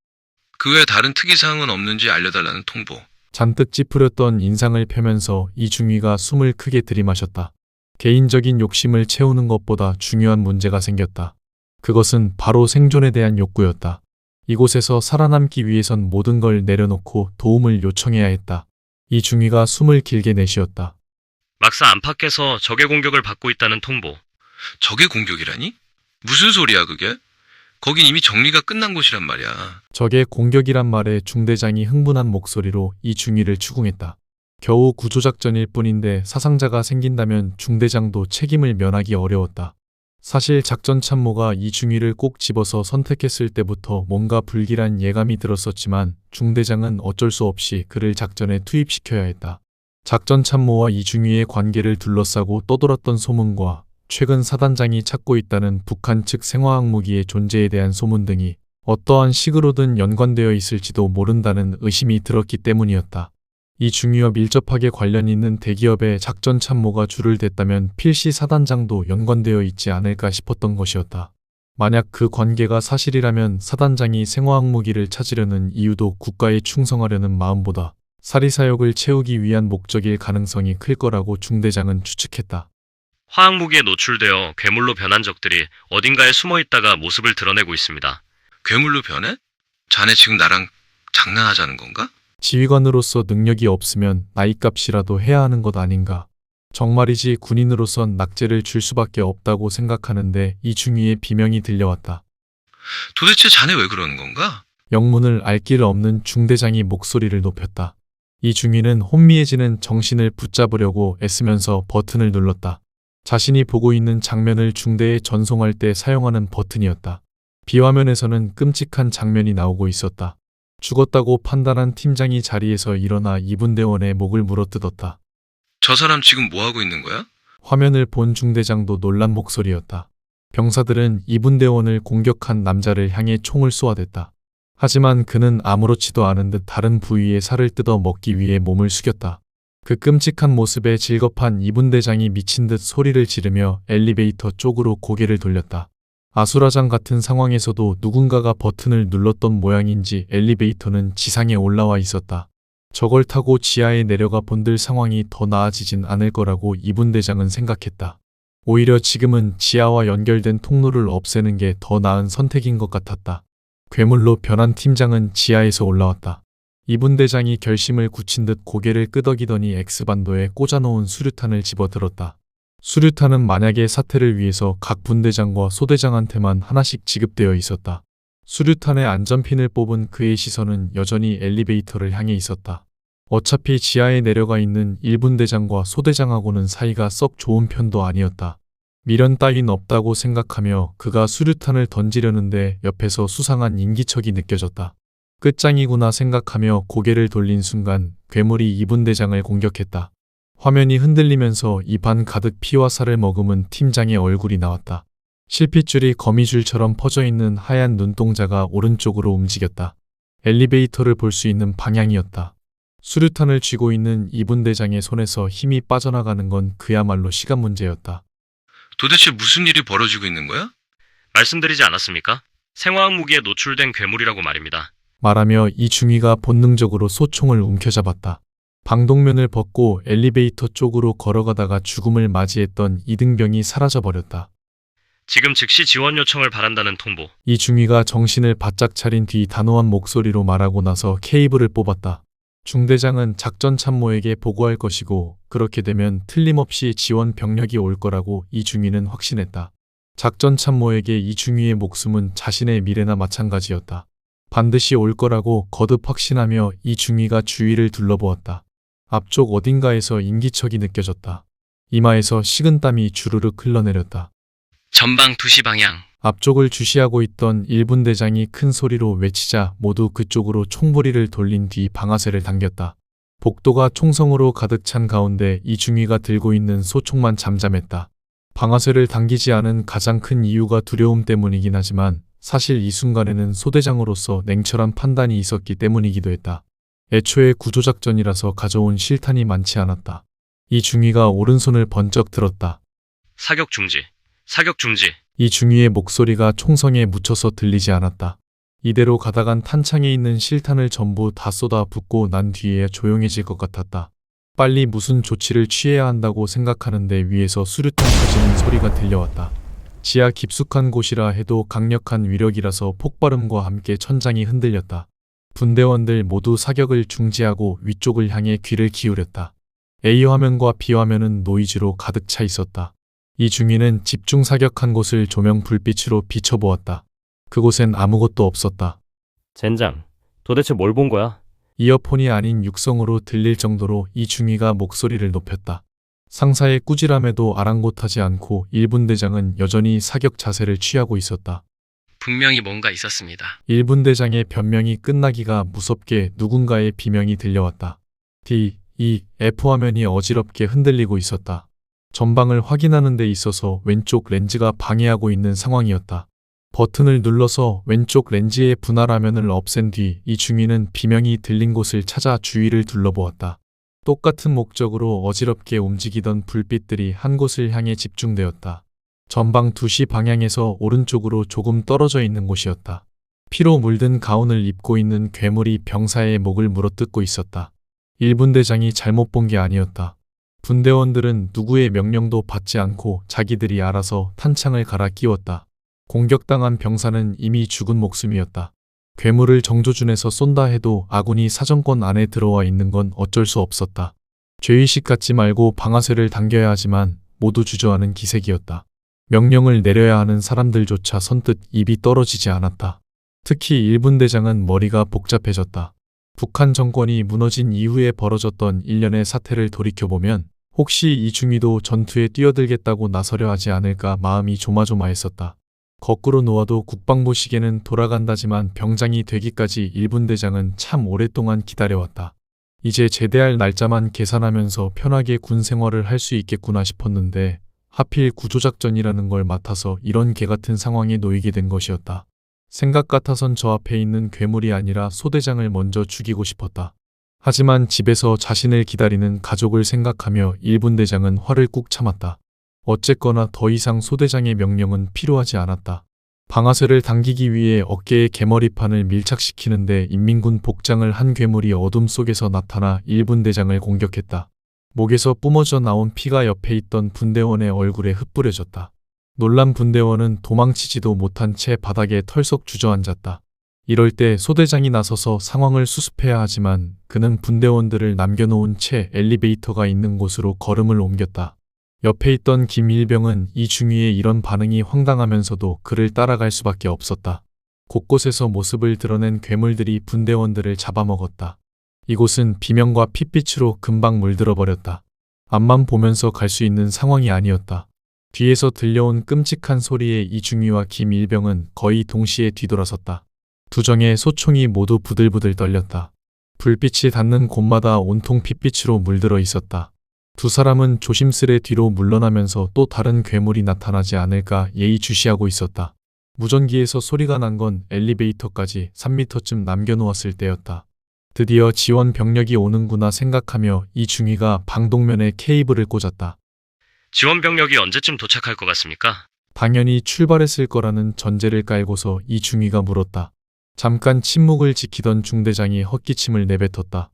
그 외 다른 특이사항은 없는지 알려달라는 통보. 잔뜩 찌푸렸던 인상을 펴면서 이 중위가 숨을 크게 들이마셨다. 개인적인 욕심을 채우는 것보다 중요한 문제가 생겼다. 그것은 바로 생존에 대한 욕구였다. 이곳에서 살아남기 위해선 모든 걸 내려놓고 도움을 요청해야 했다. 이 중위가 숨을 길게 내쉬었다. 막사 안팎에서 적의 공격을 받고 있다는 통보. 적의 공격이라니? 무슨 소리야 그게? 거긴 이미 정리가 끝난 곳이란 말이야. 적의 공격이란 말에 중대장이 흥분한 목소리로 이 중위를 추궁했다. 겨우 구조작전일 뿐인데 사상자가 생긴다면 중대장도 책임을 면하기 어려웠다. 사실 작전 참모가 이 중위를 꼭 집어서 선택했을 때부터 뭔가 불길한 예감이 들었었지만 중대장은 어쩔 수 없이 그를 작전에 투입시켜야 했다. 작전 참모와 이 중위의 관계를 둘러싸고 떠돌았던 소문과 최근 사단장이 찾고 있다는 북한 측 생화학 무기의 존재에 대한 소문 등이 어떠한 식으로든 연관되어 있을지도 모른다는 의심이 들었기 때문이었다. 이 중위와 밀접하게 관련 있는 대기업의 작전 참모가 줄을 댔다면 필시 사단장도 연관되어 있지 않을까 싶었던 것이었다. 만약 그 관계가 사실이라면 사단장이 생화학 무기를 찾으려는 이유도 국가에 충성하려는 마음보다 사리사욕을 채우기 위한 목적일 가능성이 클 거라고 중대장은 추측했다. 화학무기에 노출되어 괴물로 변한 적들이 어딘가에 숨어 있다가 모습을 드러내고 있습니다. 괴물로 변해? 자네 지금 나랑 장난하자는 건가? 지휘관으로서 능력이 없으면 나이값이라도 해야 하는 것 아닌가. 정말이지 군인으로선 낙제를 줄 수밖에 없다고 생각하는데 이 중위의 비명이 들려왔다. 도대체 자네 왜 그러는 건가? 영문을 알 길 없는 중대장이 목소리를 높였다. 이 중위는 혼미해지는 정신을 붙잡으려고 애쓰면서 버튼을 눌렀다. 자신이 보고 있는 장면을 중대에 전송할 때 사용하는 버튼이었다. 비화면에서는 끔찍한 장면이 나오고 있었다. 죽었다고 판단한 팀장이 자리에서 일어나 이분대원의 목을 물어뜯었다. 저 사람 지금 뭐 하고 있는 거야? 화면을 본 중대장도 놀란 목소리였다. 병사들은 이분대원을 공격한 남자를 향해 총을 쏘아댔다. 하지만 그는 아무렇지도 않은 듯 다른 부위의 살을 뜯어 먹기 위해 몸을 숙였다. 그 끔찍한 모습에 질겁한 이분대장이 미친 듯 소리를 지르며 엘리베이터 쪽으로 고개를 돌렸다. 아수라장 같은 상황에서도 누군가가 버튼을 눌렀던 모양인지 엘리베이터는 지상에 올라와 있었다. 저걸 타고 지하에 내려가 본들 상황이 더 나아지진 않을 거라고 이분대장은 생각했다. 오히려 지금은 지하와 연결된 통로를 없애는 게 더 나은 선택인 것 같았다. 괴물로 변한 팀장은 지하에서 올라왔다. 이분 대장이 결심을 굳힌 듯 고개를 끄덕이더니 X반도에 꽂아놓은 수류탄을 집어들었다. 수류탄은 만약의 사태를 위해서 각 분대장과 소대장한테만 하나씩 지급되어 있었다. 수류탄의 안전핀을 뽑은 그의 시선은 여전히 엘리베이터를 향해 있었다. 어차피 지하에 내려가 있는 1분대장과 소대장하고는 사이가 썩 좋은 편도 아니었다. 미련 따윈 없다고 생각하며 그가 수류탄을 던지려는데 옆에서 수상한 인기척이 느껴졌다. 끝장이구나 생각하며 고개를 돌린 순간 괴물이 2분대장을 공격했다. 화면이 흔들리면서 입안 가득 피와 살을 머금은 팀장의 얼굴이 나왔다. 실핏줄이 거미줄처럼 퍼져있는 하얀 눈동자가 오른쪽으로 움직였다. 엘리베이터를 볼 수 있는 방향이었다. 수류탄을 쥐고 있는 2분대장의 손에서 힘이 빠져나가는 건 그야말로 시간 문제였다. 도대체 무슨 일이 벌어지고 있는 거야? 말씀드리지 않았습니까? 생화학 무기에 노출된 괴물이라고 말입니다. 말하며 이중위가 본능적으로 소총을 움켜잡았다. 방독면을 벗고 엘리베이터 쪽으로 걸어가다가 죽음을 맞이했던 이등병이 사라져버렸다. 지금 즉시 지원 요청을 바란다는 통보. 이중위가 정신을 바짝 차린 뒤 단호한 목소리로 말하고 나서 케이블을 뽑았다. 중대장은 작전 참모에게 보고할 것이고 그렇게 되면 틀림없이 지원 병력이 올 거라고 이중위는 확신했다. 작전 참모에게 이중위의 목숨은 자신의 미래나 마찬가지였다. 반드시 올 거라고 거듭 확신하며 이중위가 주위를 둘러보았다. 앞쪽 어딘가에서 인기척이 느껴졌다. 이마에서 식은땀이 주르륵 흘러내렸다. 전방 2시 방향. 앞쪽을 주시하고 있던 1분대장이 큰 소리로 외치자 모두 그쪽으로 총부리를 돌린 뒤 방아쇠를 당겼다. 복도가 총성으로 가득 찬 가운데 이중위가 들고 있는 소총만 잠잠했다. 방아쇠를 당기지 않은 가장 큰 이유가 두려움 때문이긴 하지만 사실 이 순간에는 소대장으로서 냉철한 판단이 있었기 때문이기도 했다. 애초에 구조작전이라서 가져온 실탄이 많지 않았다. 이중위가 오른손을 번쩍 들었다. 사격 중지. 사격 중지. 이중위의 목소리가 총성에 묻혀서 들리지 않았다. 이대로 가다간 탄창에 있는 실탄을 전부 다 쏟아 붓고 난 뒤에야 조용해질 것 같았다. 빨리 무슨 조치를 취해야 한다고 생각하는데 위에서 수류탄 터지는 소리가 들려왔다. 지하 깊숙한 곳이라 해도 강력한 위력이라서 폭발음과 함께 천장이 흔들렸다. 분대원들 모두 사격을 중지하고 위쪽을 향해 귀를 기울였다. A 화면과 B 화면은 노이즈로 가득 차 있었다. 이중위는 집중 사격한 곳을 조명 불빛으로 비춰보았다. 그곳엔 아무것도 없었다. 젠장, 도대체 뭘 본 거야? 이어폰이 아닌 육성으로 들릴 정도로 이중위가 목소리를 높였다. 상사의 꾸지람에도 아랑곳하지 않고 1분대장은 여전히 사격 자세를 취하고 있었다. 분명히 뭔가 있었습니다. 1분대장의 변명이 끝나기가 무섭게 누군가의 비명이 들려왔다. D, E, F 화면이 어지럽게 흔들리고 있었다. 전방을 확인하는 데 있어서 왼쪽 렌즈가 방해하고 있는 상황이었다. 버튼을 눌러서 왼쪽 렌즈의 분할 화면을 없앤 뒤 이중위는 비명이 들린 곳을 찾아 주위를 둘러보았다. 똑같은 목적으로 어지럽게 움직이던 불빛들이 한 곳을 향해 집중되었다. 전방 2시 방향에서 오른쪽으로 조금 떨어져 있는 곳이었다. 피로 물든 가운을 입고 있는 괴물이 병사의 목을 물어뜯고 있었다. 1분대장이 잘못 본 게 아니었다. 분대원들은 누구의 명령도 받지 않고 자기들이 알아서 탄창을 갈아 끼웠다. 공격당한 병사는 이미 죽은 목숨이었다. 괴물을 정조준에서 쏜다 해도 아군이 사정권 안에 들어와 있는 건 어쩔 수 없었다. 죄의식 갖지 말고 방아쇠를 당겨야 하지만 모두 주저하는 기색이었다. 명령을 내려야 하는 사람들조차 선뜻 입이 떨어지지 않았다. 특히 1분대장은 머리가 복잡해졌다. 북한 정권이 무너진 이후에 벌어졌던 일련의 사태를 돌이켜보면 혹시 이중위도 전투에 뛰어들겠다고 나서려 하지 않을까 마음이 조마조마했었다. 거꾸로 놓아도 국방부 시계는 돌아간다지만 병장이 되기까지 1분대장은 참 오랫동안 기다려왔다. 이제 제대할 날짜만 계산하면서 편하게 군 생활을 할 수 있겠구나 싶었는데 하필 구조작전이라는 걸 맡아서 이런 개같은 상황에 놓이게 된 것이었다. 생각 같아선 저 앞에 있는 괴물이 아니라 소대장을 먼저 죽이고 싶었다. 하지만 집에서 자신을 기다리는 가족을 생각하며 1분대장은 화를 꾹 참았다. 어쨌거나 더 이상 소대장의 명령은 필요하지 않았다. 방아쇠를 당기기 위해 어깨에 개머리판을 밀착시키는데 인민군 복장을 한 괴물이 어둠 속에서 나타나 1분대장을 공격했다. 목에서 뿜어져 나온 피가 옆에 있던 분대원의 얼굴에 흩뿌려졌다. 놀란 분대원은 도망치지도 못한 채 바닥에 털썩 주저앉았다. 이럴 때 소대장이 나서서 상황을 수습해야 하지만 그는 분대원들을 남겨놓은 채 엘리베이터가 있는 곳으로 걸음을 옮겼다. 옆에 있던 김일병은 이중위의 이런 반응이 황당하면서도 그를 따라갈 수밖에 없었다. 곳곳에서 모습을 드러낸 괴물들이 분대원들을 잡아먹었다. 이곳은 비명과 핏빛으로 금방 물들어 버렸다. 앞만 보면서 갈 수 있는 상황이 아니었다. 뒤에서 들려온 끔찍한 소리에 이중위와 김일병은 거의 동시에 뒤돌아섰다. 두 정의 소총이 모두 부들부들 떨렸다. 불빛이 닿는 곳마다 온통 핏빛으로 물들어 있었다. 두 사람은 조심스레 뒤로 물러나면서 또 다른 괴물이 나타나지 않을까 예의주시하고 있었다. 무전기에서 소리가 난 건 엘리베이터까지 3m쯤 남겨놓았을 때였다. 드디어 지원 병력이 오는구나 생각하며 이중위가 방독면에 케이블을 꽂았다. 지원 병력이 언제쯤 도착할 것 같습니까? 당연히 출발했을 거라는 전제를 깔고서 이중위가 물었다. 잠깐 침묵을 지키던 중대장이 헛기침을 내뱉었다.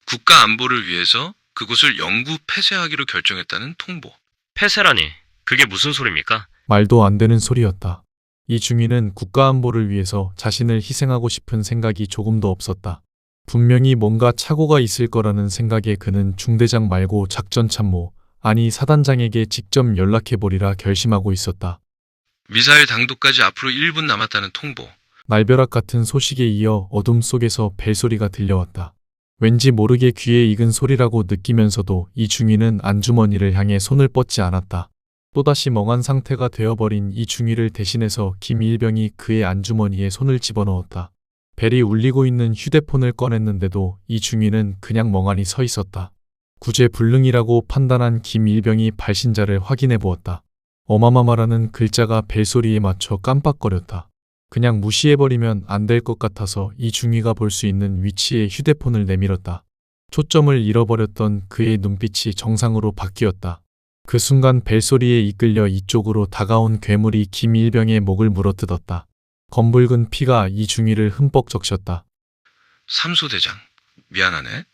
국가 안보를 위해서 그곳을 영구 폐쇄하기로 결정했다는 통보. 폐쇄라니, 그게 무슨 소리입니까? 말도 안 되는 소리였다. 이중위는 국가안보를 위해서 자신을 희생하고 싶은 생각이 조금도 없었다. 분명히 뭔가 착오가 있을 거라는 생각에 그는 중대장 말고 작전참모, 아니 사단장에게 직접 연락해보리라 결심하고 있었다. 미사일 당도까지 앞으로 1분 남았다는 통보. 날벼락 같은 소식에 이어 어둠 속에서 벨소리가 들려왔다. 왠지 모르게 귀에 익은 소리라고 느끼면서도 이중위는 안주머니를 향해 손을 뻗지 않았다. 또다시 멍한 상태가 되어버린 이중위를 대신해서 김일병이 그의 안주머니에 손을 집어넣었다. 벨이 울리고 있는 휴대폰을 꺼냈는데도 이중위는 그냥 멍하니 서 있었다. 구제불능이라고 판단한 김일병이 발신자를 확인해 보았다. 어마마마라는 글자가 벨소리에 맞춰 깜빡거렸다. 그냥 무시해버리면 안 될 것 같아서 이중위가 볼 수 있는 위치에 휴대폰을 내밀었다. 초점을 잃어버렸던 그의 눈빛이 정상으로 바뀌었다. 그 순간 벨소리에 이끌려 이쪽으로 다가온 괴물이 김일병의 목을 물어뜯었다. 검붉은 피가 이중위를 흠뻑 적셨다. 삼소대장, 미안하네.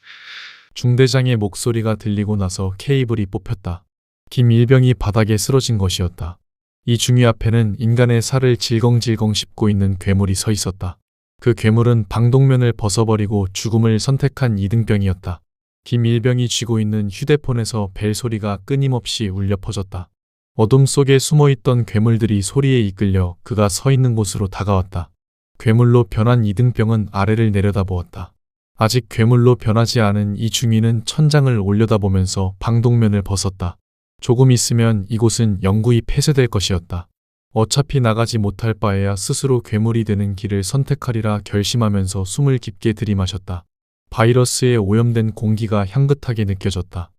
중대장의 목소리가 들리고 나서 케이블이 뽑혔다. 김일병이 바닥에 쓰러진 것이었다. 이중위 앞에는 인간의 살을 질겅질겅 씹고 있는 괴물이 서 있었다. 그 괴물은 방독면을 벗어버리고 죽음을 선택한 이등병이었다. 김일병이 쥐고 있는 휴대폰에서 벨 소리가 끊임없이 울려 퍼졌다. 어둠 속에 숨어있던 괴물들이 소리에 이끌려 그가 서 있는 곳으로 다가왔다. 괴물로 변한 이등병은 아래를 내려다보았다. 아직 괴물로 변하지 않은 이중위는 천장을 올려다보면서 방독면을 벗었다. 조금 있으면 이곳은 영구히 폐쇄될 것이었다. 어차피 나가지 못할 바에야 스스로 괴물이 되는 길을 선택하리라 결심하면서 숨을 깊게 들이마셨다. 바이러스에 오염된 공기가 향긋하게 느껴졌다.